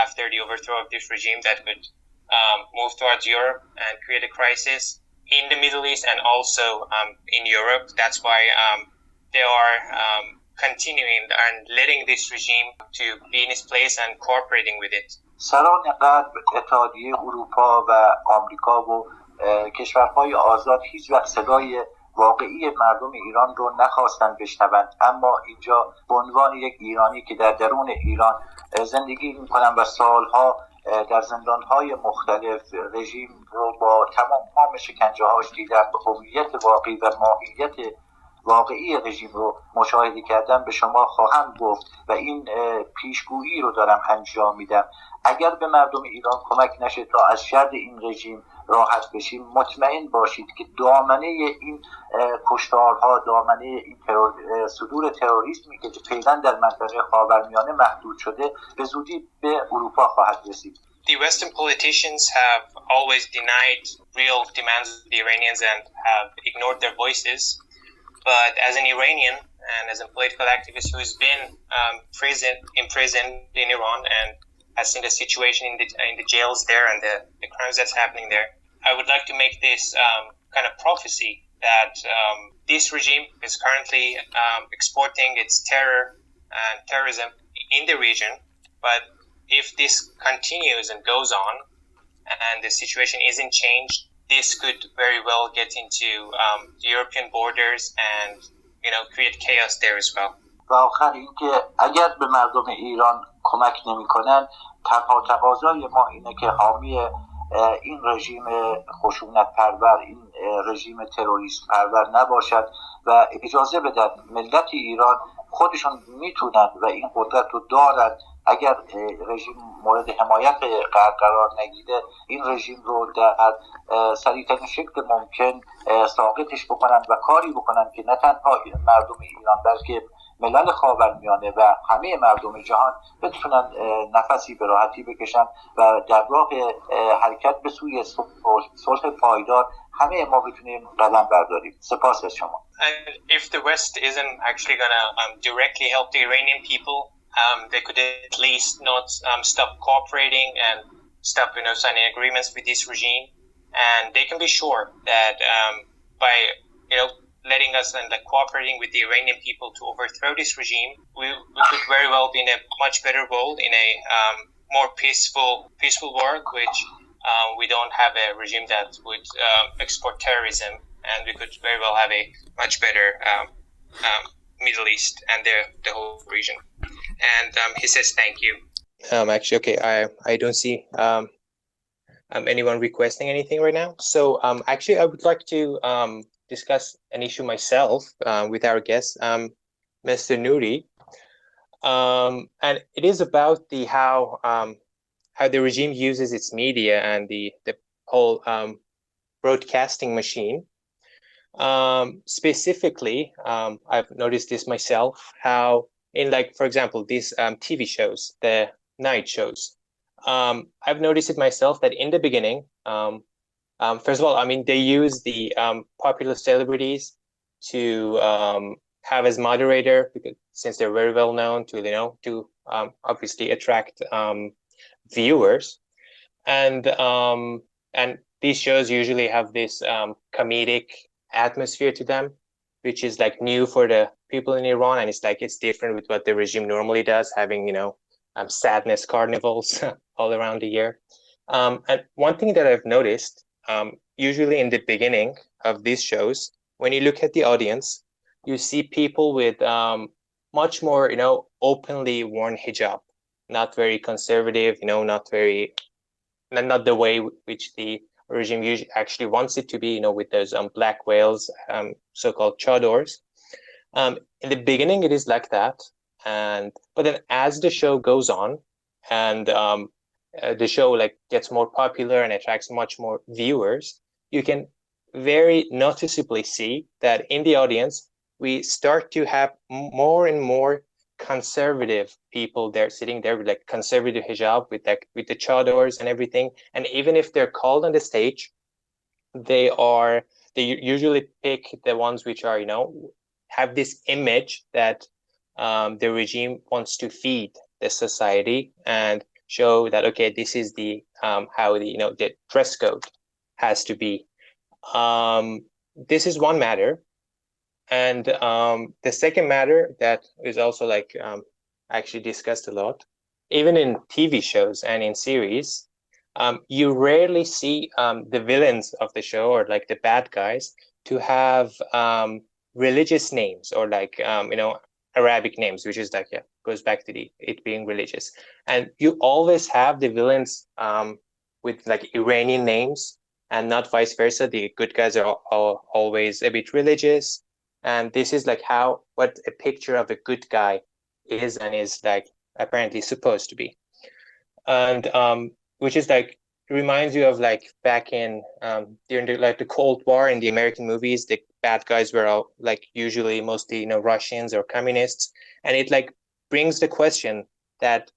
after the overthrow of this regime that could move towards Europe and create a crisis in the Middle East and also in Europe. That's why they are continuing and letting this regime to be in its place and cooperating with it. سران غرب، اتحادیه اروپا و آمریکا و کشورهای آزاد هیچ وقت صدای واقعی مردم ایران رو نخواستن بشنوند، اما اینجا به عنوان یک ایرانی که در درون ایران زندگی میکنم و سالها در زندانهای مختلف رژیم رو با تمام شکنجه‌هاش دیدم، به هویت واقعی و ماهیت واقعی رژیم رو مشاهده کردم، به شما خواهم گفت و این پیشگویی رو دارم انجام میدم. اگر به مردم ایران کمک نشه تا از شر این رژیم راحت بشیم، مطمئن باشید که دامنه این کشتارها، دامنه این صدور تروریسمی که فعلا در منطقه خاورمیانه محدود شده، به زودی به اروپا خواهد رسید. The Western politicians have always denied real demands of the Iranians and have ignored their voices. But as an Iranian and as a political activist who has been imprisoned in Iran and has seen the situation in the jails there and the crimes that's happening there, I would like to make this kind of prophecy that this regime is currently exporting its terror and terrorism in the region. But if this continues and goes on and the situation isn't changed, this could very well get into the European borders and, you know, create chaos there as well. و آخر اینکه اگر به مردم ایران کمک نمی‌کنن، تنها تقاضای ما اینه که حامی این رژیم خشونت پرور، این رژیم تروریست پرور نباشد و اجازه بدن ملت ایران خودشون میتونن و این قدرت رو دارن، اگر رژیم مورد حمایت غرب قرار نگیره، این رژیم رو در سریع‌ترین شکل ممکن ساقطش بکنن و کاری بکنن که نه تنها مردم ایران بلکه ملل خاورمیانه و همه مردم جهان بتونن نفسی به راحتی بکشن و در راه حرکت به سوی صلح پایدار همه ما بتونیم قدم برداریم. سپاس از شما. And if the West isn't actually going to directly help the Iranian people, they could at least not stop cooperating and stop, you know, signing agreements with this regime. And they can be sure that by, you know, letting us and like cooperating with the Iranian people to overthrow this regime, we could very well be in a much better world, in a more peaceful world, which we don't have a regime that would export terrorism, and we could very well have a much better Middle East and the whole region. And he says thank you. Actually, okay, I don't see anyone requesting anything right now. So actually, I would like to discuss an issue myself with our guest, Mr. Nouri. And it is about the how the regime uses its media and the whole broadcasting machine. Specifically, I've noticed this myself, how in, like, for example, these TV shows, the night shows, I've noticed it myself that in the beginning, first of all, I mean, they use the popular celebrities to have as moderator, because since they're very well known, to to obviously attract viewers, and these shows usually have this comedic atmosphere to them, which is like new for the people in Iran, and it's different with what the regime normally does, having sadness carnivals all around the year. And one thing that I've noticed, usually in the beginning of these shows, when you look at the audience, you see people with much more, openly worn hijab, not very conservative, not the way which the regime usually actually wants it to be, with those black whales, so-called chadors. In the beginning, it is like that, but then as the show goes on, and the show gets more popular and attracts much more viewers, you can very noticeably see that in the audience we start to have more and more conservative people there, sitting there with conservative hijab, with the chadors and everything. And even if they're called on the stage, they usually pick the ones which are have this image that the regime wants to feed the society, and show that, okay, this is the how the dress code has to be. This is one matter. And the second matter that is also actually discussed a lot, even in TV shows and in series, you rarely see the villains of the show, or the bad guys, to have religious names, or Arabic names, which is goes back to it being religious. And you always have the villains with Iranian names, and not vice versa. The good guys are always a bit religious. And this is what a picture of a good guy is, and is apparently supposed to be. And which is reminds you of back in during the Cold War, in the American movies, the bad guys were all usually mostly Russians or communists. And it brings the question that,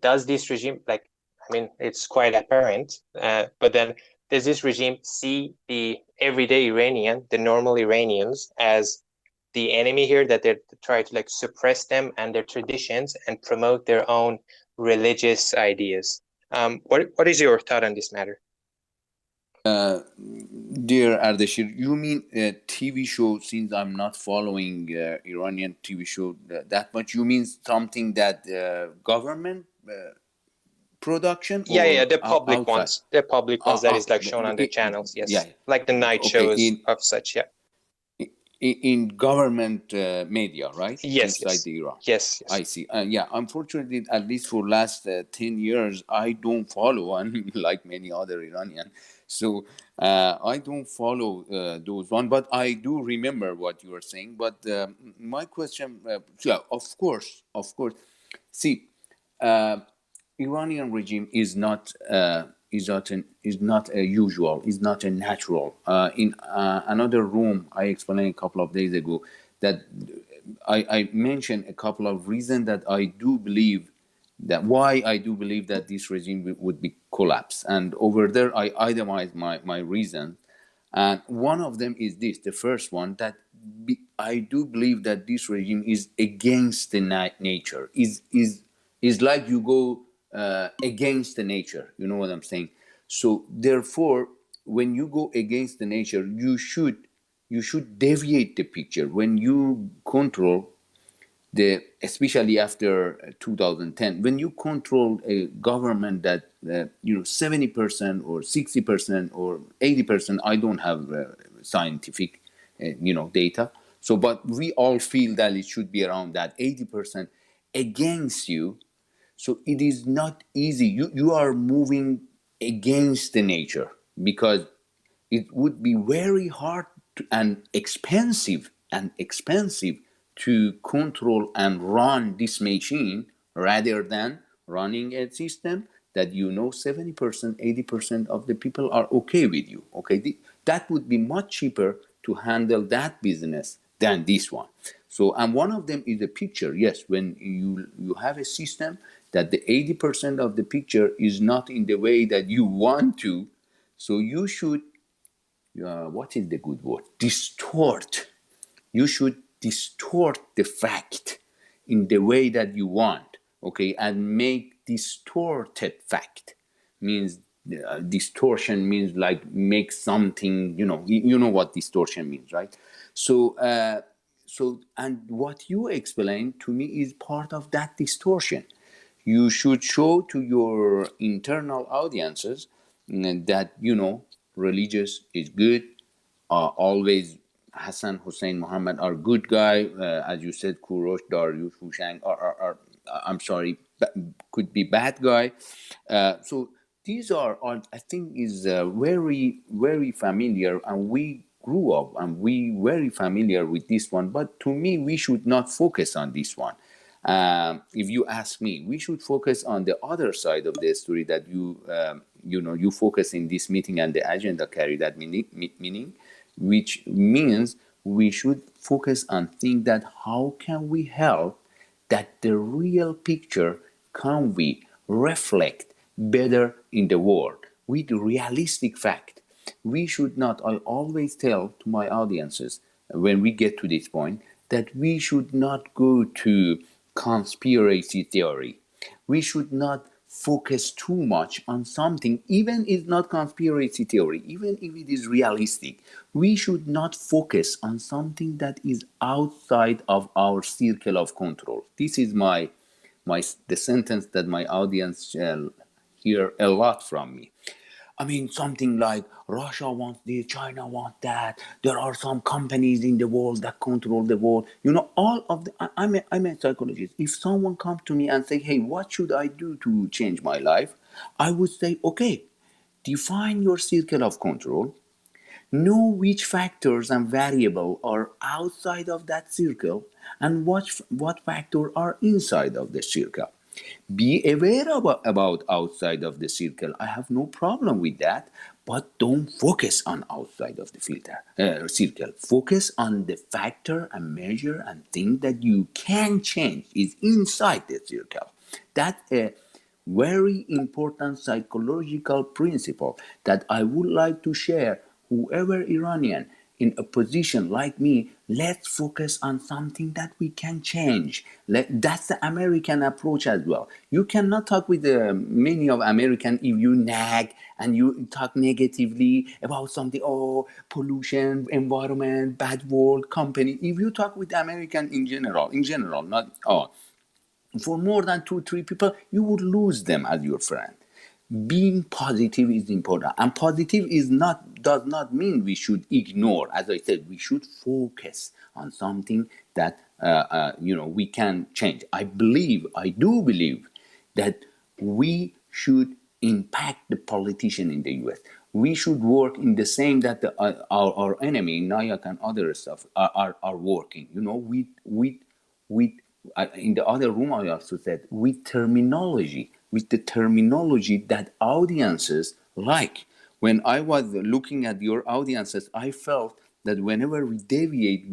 does this regime, I mean, it's quite apparent, but then does this regime see the everyday Iranian, the normal Iranians, as the enemy here, that they try to suppress them and their traditions and promote their own religious ideas? What is your thought on this matter? Dear Ardeshir, you mean a TV show? Since I'm not following Iranian TV show that much, you mean something that government production? Yeah, or the public outside? ones, that is shown on the channels. Yes, yeah. Like the night shows of such. Yeah. In government media, right? Yes, Inside yes. the Iran. Yes. I see. Yeah, unfortunately, at least for last 10 years, I don't follow, and like many other Iranian. So I don't follow those one, but I do remember what you were saying. But my question, yeah, of course. See, Iranian regime is not a usual, is not a natural. In another room, I explained a couple of days ago that I mentioned a couple of reasons that I do believe that this regime would be collapsed. And over there, I itemized my reason. And one of them is this: the first one, that I do believe that this regime is against the nature. Is like you go against the nature. You know what I'm saying? So therefore, when you go against the nature, you should deviate the picture. When you control especially after 2010, when you control a government that 70% or 60% or 80%, I don't have scientific data. But we all feel that it should be around that 80% against you. So it is not easy. You are moving against the nature, because it would be very hard and expensive to control and run this machine, rather than running a system that 70%, 80% of the people are okay with you. Okay, that would be much cheaper to handle that business than this one. So, and one of them is the picture. Yes, when you have a system that the 80% of the picture is not in the way that you want to, so you should, what is the good word? Distort. You should distort the fact in the way that you want, okay, and make distorted fact. Means distortion means like make something, you know what distortion means, right? So and what you explained to me is part of that distortion. You should show to your internal audiences that religious is good. Always Hassan, Hussein, Muhammad are good guy. As you said, Kurosh, Darius, Hushang are I'm sorry, could be bad guy. So these are I think is very very familiar, and we grew up and we very familiar with this one. But to me, we should not focus on this one. If you ask me, we should focus on the other side of the story that you focus in this meeting, and the agenda carry that meaning, which means we should focus on things that how can we help that the real picture can we reflect better in the world with realistic fact. We should not, I always tell to my audiences when we get to this point, that we should not go to conspiracy theory. We should not focus too much on something, even if it's not conspiracy theory, even if it is realistic. We should not focus on something that is outside of our circle of control. This is the sentence that my audience hear a lot from me. I mean, something like Russia wants this, China wants that. There are some companies in the world that control the world. All of the. I'm a psychologist. If someone comes to me and say, "Hey, what should I do to change my life?" I would say, "Okay, define your circle of control. Know which factors and variables are outside of that circle, and what factors are inside of the circle. Be aware about outside of the circle. I have no problem with that, but don't focus on outside of the circle. Focus on the factor and measure and thing that you can change is inside the circle. That's a very important psychological principle that I would like to share. Whoever Iranian in a position like me, let's focus on something that we can change. That's the American approach as well. You cannot talk with many of American if you nag and you talk negatively about something, oh, pollution, environment, bad world, company. If you talk with American in general, not for more than 2 3 people, you would lose them as your friend. Being positive is important, and positive does not mean we should ignore. As I said, we should focus on something that we can change. I do believe that we should impact the politician in the US. We should work in the same that our enemy Nayak and other stuff are working, with in the other room I also said, with the terminology that audiences like. When I was looking at your audiences, I felt that whenever we deviate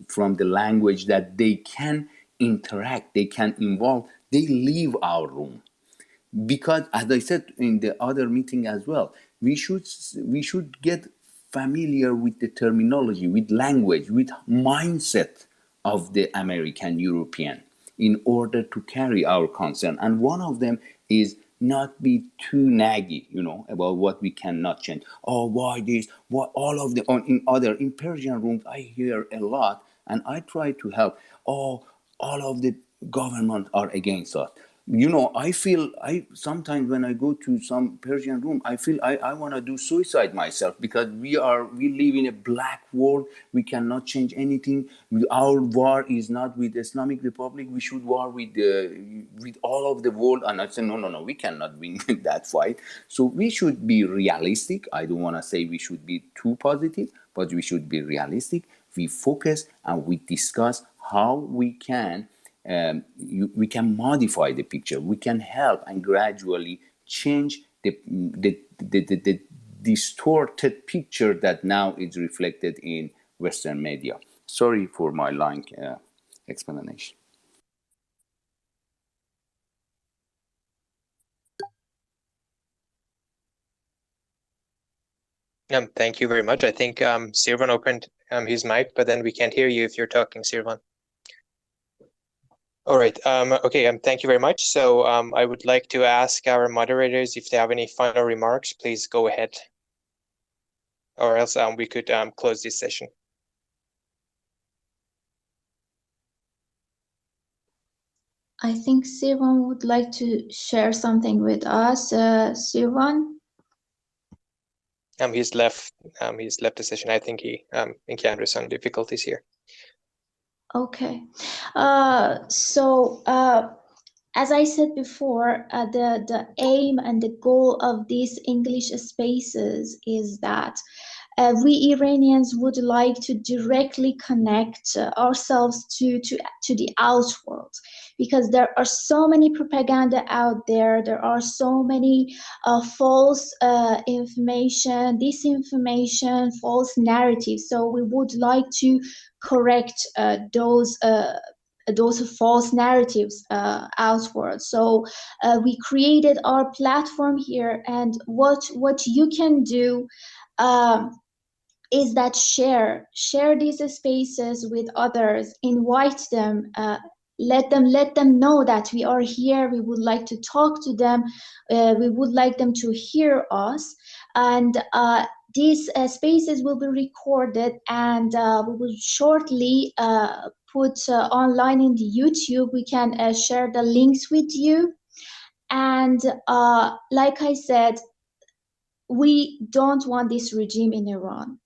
from the language that they can interact, they can involve, they leave our room. Because as I said in the other meeting as well, we should get familiar with the terminology, with language, with mindset of the American European in order to carry our concern. And one of them is not be too naggy, about what we cannot change. Oh, why this? What all of the in Persian rooms I hear a lot, and I try to help. Oh, all of the government are against us. you know, I feel, sometimes when I go to some Persian room, I feel I want to do suicide myself, because we live in a black world. We cannot change anything. Our war is not with the Islamic Republic. We should war with all of the world. And I say, no, we cannot win that fight. So we should be realistic. I don't want to say we should be too positive, but we should be realistic. We focus and we discuss how we can modify the picture. We can help and gradually change the distorted picture that now is reflected in Western media. Sorry for my long explanation. Thank you very much. I think Sirvan opened his mic, but then we can't hear you if you're talking, Sirvan. All right. Okay. Thank you very much. So I would like to ask our moderators if they have any final remarks. Please go ahead, or else we could close this session. I think Sirvan would like to share something with us. Sirvan? He's left the session. I think he encountered some difficulties here. Okay. As I said before, the aim and the goal of these English spaces is that we Iranians would like to directly connect ourselves to the outworld, because there are so many propaganda out there. There are so many false information, disinformation, false narratives. So we would like to correct those false narratives outward. So we created our platform here, and what you can do is that share these spaces with others, invite them, let them know that we are here. We would like to talk to them. We would like them to hear us, and these spaces will be recorded, and we will shortly put online in the YouTube. We can share the links with you, and like I said, we don't want this regime in Iran.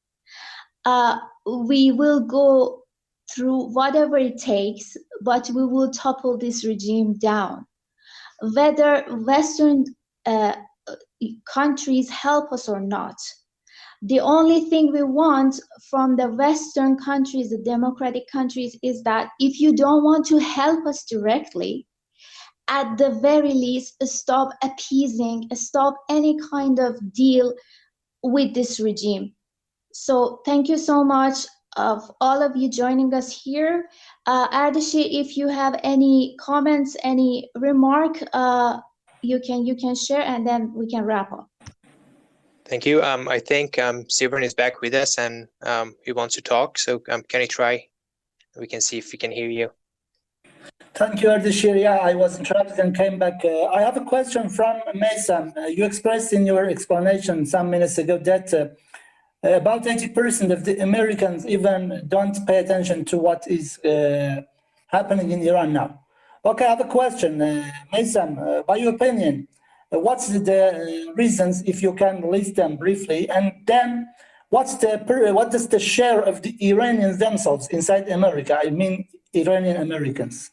We will go through whatever it takes, but we will topple this regime down. Whether Western countries help us or not, the only thing we want from the Western countries, the democratic countries, is that if you don't want to help us directly, at the very least, stop appeasing, stop any kind of deal with this regime. So thank you so much of all of you joining us here. Ardashi, if you have any comments, any remark, you can share, and then we can wrap up. Thank you. I think Sirvan is back with us, and he wants to talk. So can you try? We can see if we can hear you. Thank you, Ardashir. Yeah, I was interrupted and came back. I have a question from Mason. You expressed in your explanation some minutes ago that about 80% of the Americans even don't pay attention to what is happening in Iran now. Okay, I have a question. Mason, by your opinion, what's the reasons, if you can list them briefly, and then what is the share of the Iranians themselves inside America? I mean, Iranian Americans.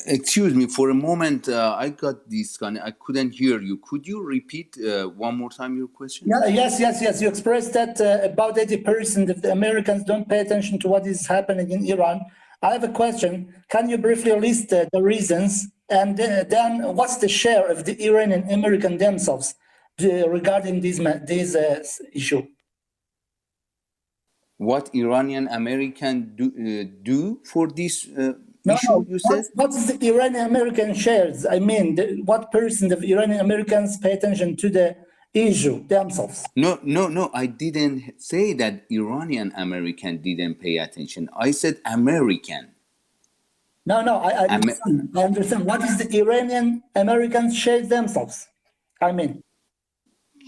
Excuse me, for a moment, I got disconnected. I couldn't hear you. Could you repeat one more time your question? Yeah, yes. You expressed that about 80% of the Americans don't pay attention to what is happening in Iran. I have a question. Can you briefly list the reasons, and then what's the share of the Iranian American themselves regarding this issue? What Iranian American do for this issue, you said? What is the Iranian American shares? I mean, what percent of Iranian Americans pay attention to the issue themselves? No, I didn't say that Iranian American didn't pay attention. I said American. I understand. What is the Iranian Americans shares themselves? I mean,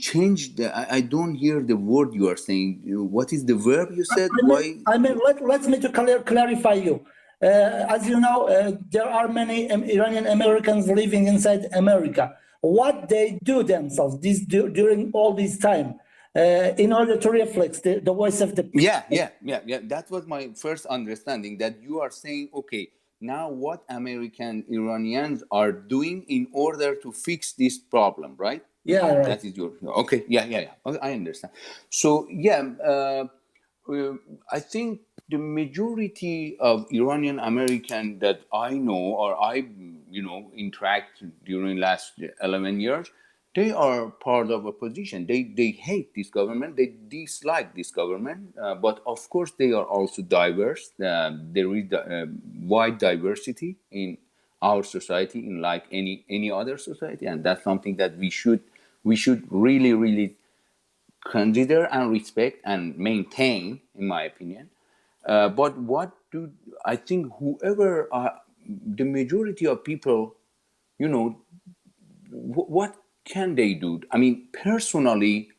change the. I don't hear the word you are saying. What is the verb you said? let me to clarify you. As you know, there are many Iranian Americans living inside America. What they do themselves during all this time in order to reflect the voice of the people. Yeah. That was my first understanding, that you are saying, okay, now what American Iranians are doing in order to fix this problem, right? Yeah, right. That is your, okay, yeah. Okay, I understand. So, I think the majority of Iranian American that I know, or I, interact during last 11 years, they are part of opposition. They hate this government. They dislike this government. But of course, they are also diverse. There is wide diversity in our society, in like any other society, and that's something that we should really consider and respect and maintain, in my opinion. But what do I think? Whoever the majority of people, what can they do? I mean, personally,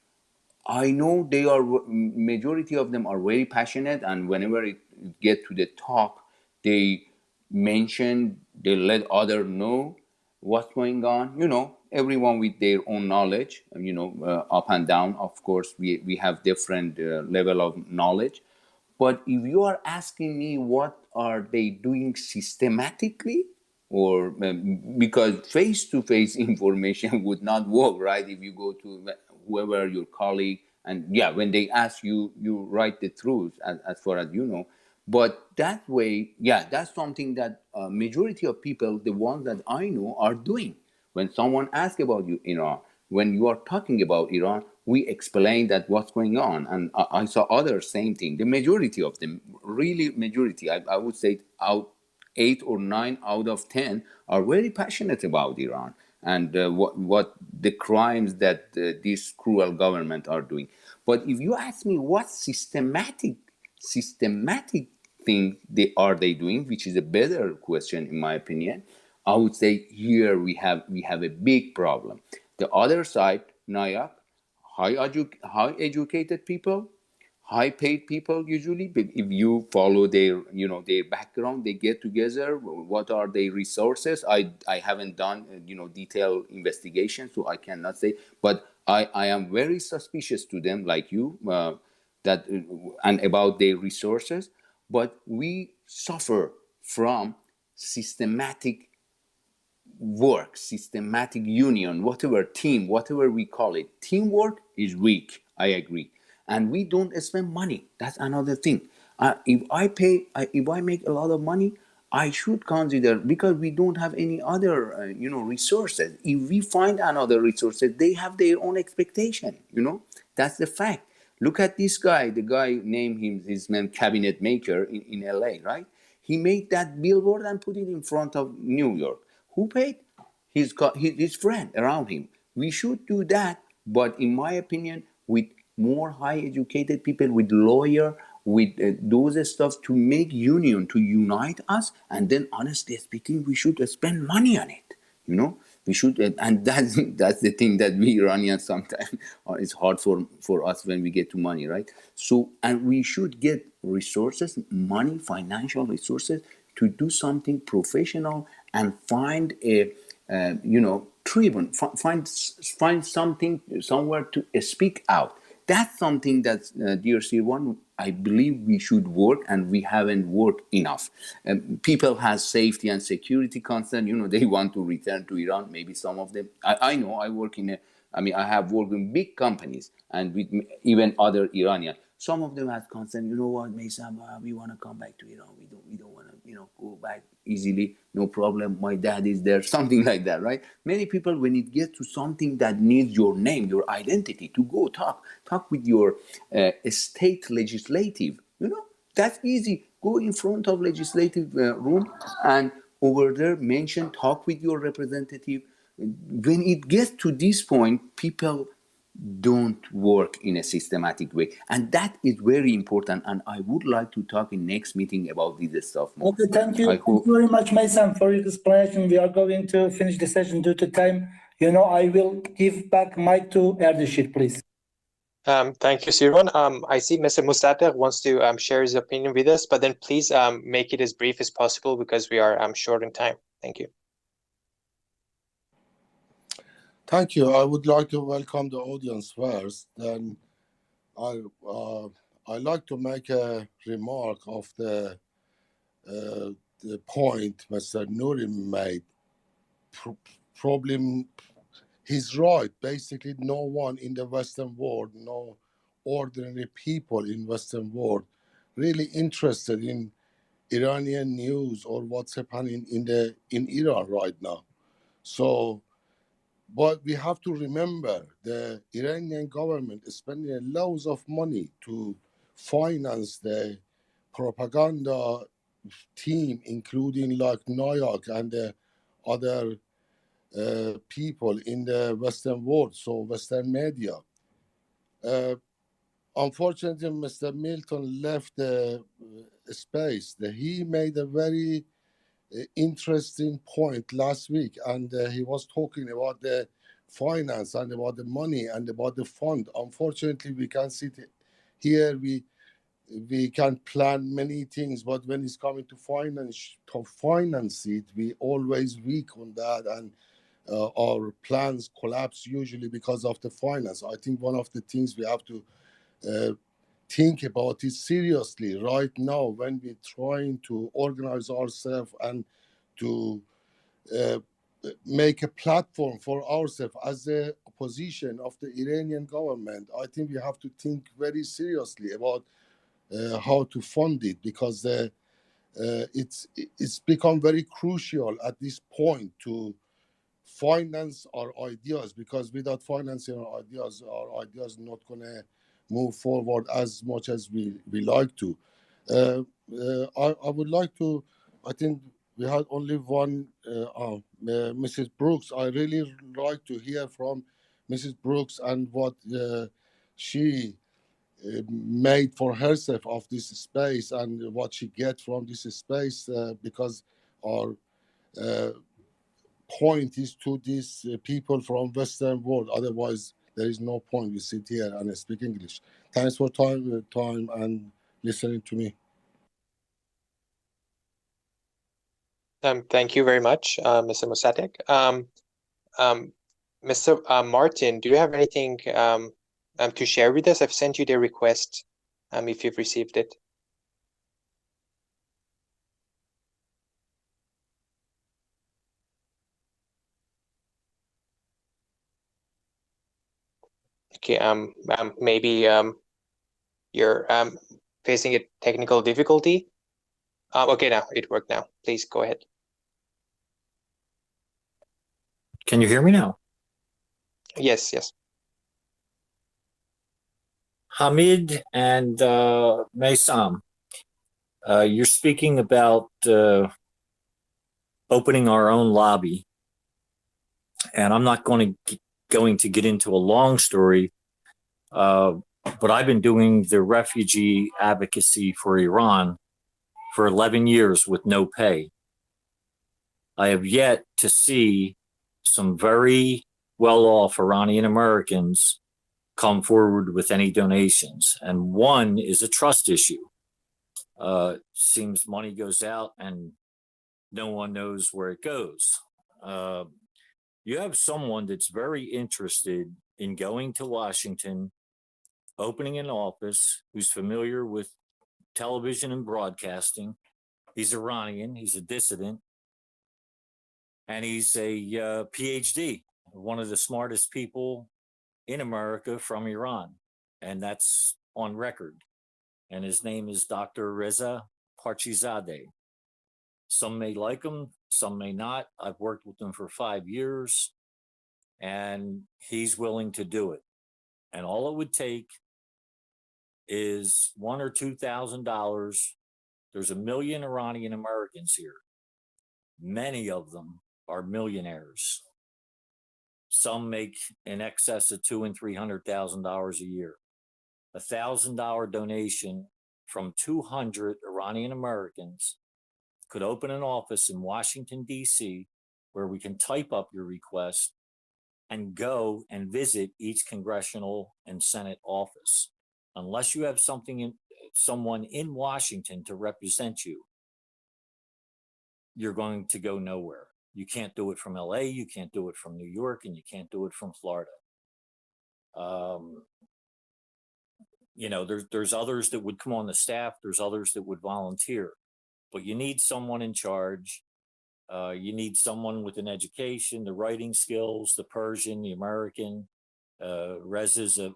I know they are, majority of them are very passionate, and whenever it get to the talk, they they let others know what's going on. Everyone with their own knowledge, up and down. Of course, we have different level of knowledge. But if you are asking me what are they doing systematically, or because face-to-face information would not work, right? If you go to whoever your colleague, and when they ask you, you write the truth as far as you know. But that way, that's something that majority of people, the ones that I know, are doing. When someone asks about you, when you are talking about Iran, we explain that what's going on. And I saw others same thing. The majority of them, really majority, I would say 8 or 9 out of 10 are very passionate about Iran and what the crimes that this cruel government are doing. But if you ask me what systematic thing are they doing, which is a better question in my opinion, I would say here we have a big problem. The other side, Nayak, high educated people, high paid people usually. But if you follow their background, they get together. What are their resources? I haven't done detailed investigation, so I cannot say. But I am very suspicious to them, like you, that and about their resources. But we suffer from systematic work, systematic union, whatever team, whatever we call it. Teamwork is weak, I agree. And we don't spend money. That's another thing. If I make a lot of money, I should consider, because we don't have any other, resources. If we find another resources, they have their own expectation. That's the fact. Look at this guy. The guy named his name Cabinet Maker in LA, right? He made that billboard and put it in front of New York. Who paid? His friend around him. We should do that, but in my opinion, with more high educated people, with lawyer, with those stuff to make union, to unite us, and then honestly speaking, we should spend money on it. We should, and that's the thing that we Iranians sometimes it's hard for us when we get to money, right? So, and we should get resources, money, financial resources to do something professional and find a tribune, find something somewhere to speak out. That's something that, dear C1, I believe we should work, and we haven't worked enough. People have safety and security concern. They want to return to Iran. Maybe some of them. I know I work I have worked in big companies and with even other Iranian. Some of them have concern. You know what, Maysam, we want to come back to Iran. We don't want to go back easily. No problem. My dad is there. Something like that, right? Many people, when it gets to something that needs your name, your identity, to go talk with your state legislative. That's easy. Go in front of legislative room and over there talk with your representative. When it gets to this point, people don't work in a systematic way, and that is very important, and I would like to talk in next meeting about this stuff more. Okay, thank you. Thank you very much, Maysam, for your explanation. We are going to finish the session due to time. I will give back mic to Erdeshir, please. Thank you, Sirwan. I see Mr. Mustafa wants to share his opinion with us, but then please make it as brief as possible because we are short on time. Thank you. Thank you. I would like to welcome the audience first. Then I like to make a remark of the point Mr. Nuri made. Problem, he's right. Basically, no one in the Western world, no ordinary people in Western world, really interested in Iranian news or what's happening in Iran right now. So, but we have to remember the Iranian government is spending loads of money to finance the propaganda team, including like Nayak and the other people in the Western world, so Western media. Unfortunately, Mr. Milton left the space. He made a very interesting point last week, and he was talking about the finance and about the money and about the fund. Unfortunately, we can't sit here. We can plan many things, but when it's coming to finance it, we always weak on that, and our plans collapse usually because of the finance. I think one of the things we have to think about it seriously right now when we're trying to organize ourselves and to make a platform for ourselves as a opposition of the Iranian government. I think we have to think very seriously about how to fund it, because it's become very crucial at this point to finance our ideas, because without financing our ideas are not going to move forward as much as we like to. I would like to, I think we had only one, Mrs. Brooks. I really like to hear from Mrs. Brooks and what she made for herself of this space and what she gets from this space, because our point is to these people from Western world. Otherwise, there is no point we sit here and speak English. Thanks for time and listening to me. Thank you very much, Mr. Musatek. Mr. Martin, do you have anything to share with us? I've sent you the request if you've received it. Okay, maybe you're facing a technical difficulty. Okay, now it worked now. Please go ahead. Can you hear me now? Yes, yes. Hamid and Maysam, you're speaking about opening our own lobby. And I'm not going to get into a long story, but I've been doing the refugee advocacy for Iran for 11 years with no pay. I have yet to see some very well-off Iranian Americans come forward with any donations. And one is a trust issue. Seems money goes out and no one knows where it goes. You have someone that's very interested in going to Washington, opening an office, who's familiar with television and broadcasting. He's Iranian, he's a dissident, and he's a PhD, one of the smartest people in America from Iran, and that's on record. And his name is Dr. Reza Parchizadeh. Some may like him, some may not. I've worked with him for 5 years, and he's willing to do it. And all it would take is $1,000 or $2,000. There's 1 million Iranian Americans here. Many of them are millionaires. Some make in excess of $200,000 and $300,000 a year. $1,000 donation from 200 Iranian Americans could open an office in Washington, D.C., where we can type up your request and go and visit each congressional and Senate office. Unless you have someone in Washington to represent you, you're going to go nowhere. You can't do it from LA, you can't do it from New York, and you can't do it from Florida. You know, there's others that would come on the staff, there's others that would volunteer, but you need someone in charge. You need someone with an education, the writing skills, the Persian, the American. Reza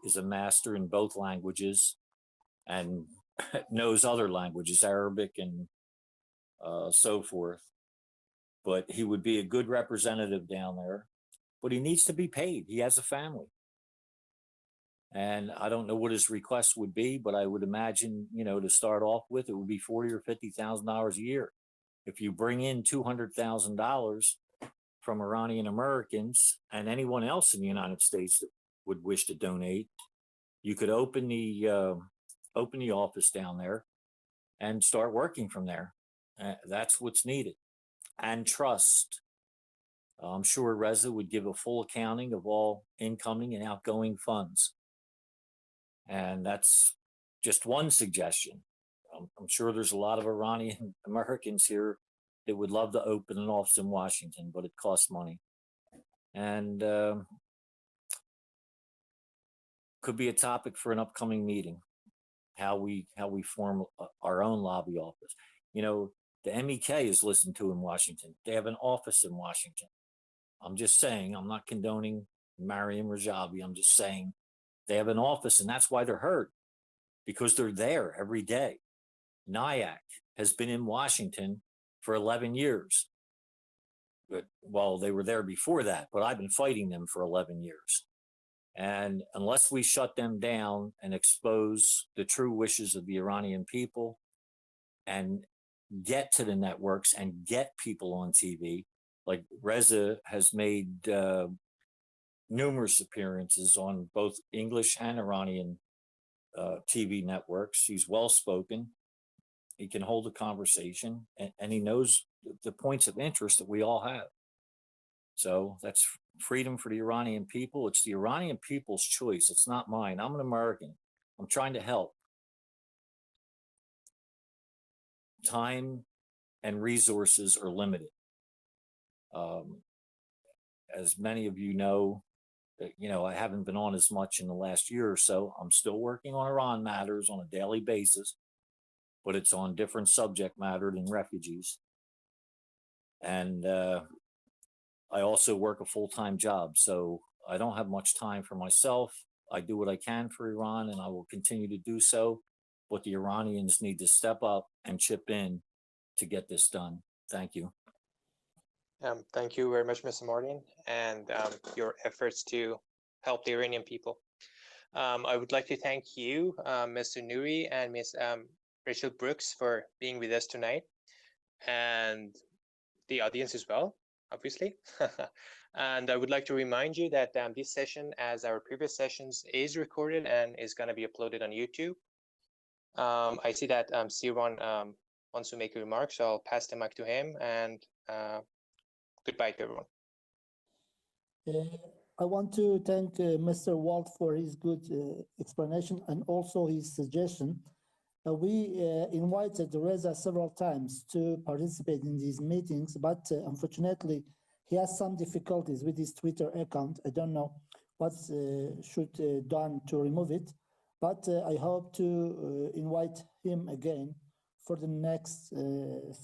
is a master in both languages and knows other languages, Arabic and so forth. But he would be a good representative down there, but he needs to be paid. He has a family. And I don't know what his request would be, but I would imagine, you know, to start off with, it would be $40,000 or $50,000 a year. If you bring in $200,000 from Iranian Americans and anyone else in the United States that would wish to donate, you could open the office down there and start working from there. That's what's needed. And trust. I'm sure Reza would give a full accounting of all incoming and outgoing funds. And that's just one suggestion. I'm sure there's a lot of Iranian Americans here that would love to open an office in Washington, but it costs money. And could be a topic for an upcoming meeting, how we form our own lobby office. You know, the MEK is listened to in Washington. They have an office in Washington. I'm just saying, I'm not condoning Mariam Rajabi. I'm just saying they have an office, and that's why they're heard, because they're there every day. NIAC has been in Washington for 11 years. But, well, they were there before that, but I've been fighting them for 11 years. And unless we shut them down and expose the true wishes of the Iranian people and get to the networks and get people on TV, like Reza has made numerous appearances on both English and Iranian TV networks. He's well-spoken. He can hold a conversation, and he knows the points of interest that we all have. So that's freedom for the Iranian people. It's the Iranian people's choice. It's not mine. I'm an American. I'm trying to help. Time and resources are limited. As many of you know, I haven't been on as much in the last year or so. I'm still working on Iran matters on a daily basis, but it's on different subject matter than refugees. And I also work a full-time job, so I don't have much time for myself. I do what I can for Iran, and I will continue to do so. But the Iranians need to step up and chip in to get this done. Thank you. Thank you very much, Mr. Martin, and your efforts to help the Iranian people. I would like to thank you, Mr. Nouri and Ms. Rachel Brooks, for being with us tonight, and the audience as well, obviously. And I would like to remind you that this session, as our previous sessions, is recorded and is going to be uploaded on YouTube. I see that Siron wants to make a remark, so I'll pass the mic to him, and goodbye to everyone. I want to thank Mr. Walt for his good explanation and also his suggestion. We invited Reza several times to participate in these meetings, but unfortunately, he has some difficulties with his Twitter account. I don't know what should done to remove it, but I hope to invite him again for the next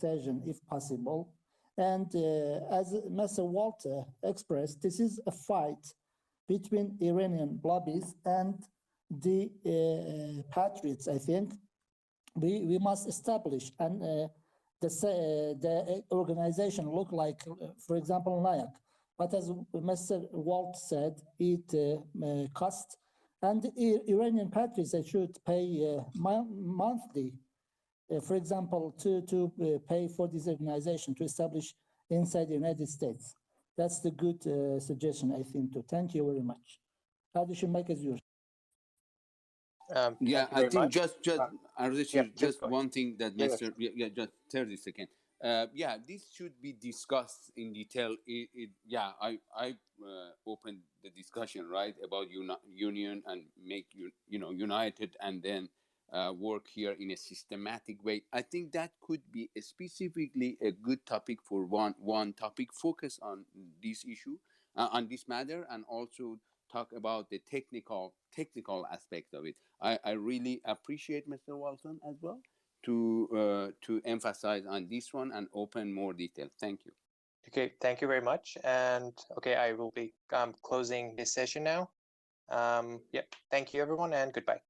session, if possible. And as Mr. Walter expressed, this is a fight between Iranian lobbies and the patriots, I think. We must establish, and the organization look like, for example, NIAC. But as Mr. Walt said, it costs, and the Iranian patriots, they should pay monthly, for example, to pay for this organization to establish inside the United States. That's the good suggestion, I think, too. Thank you very much. Addition, mic is yours. Yeah, I think just one thing that Mr. Just 30 seconds. yeah, this should be discussed in detail. I opened the discussion, right, about union and make united, and then work here in a systematic way. I think that could be specifically a good topic for one topic. Focus on this issue, on this matter, and also talk about the technical aspect of it. I really appreciate Mr. Walton as well to emphasize on this one and open more detail. Thank you. Okay, thank you very much. And okay, I will be closing this session now. Yeah, thank you everyone, and goodbye.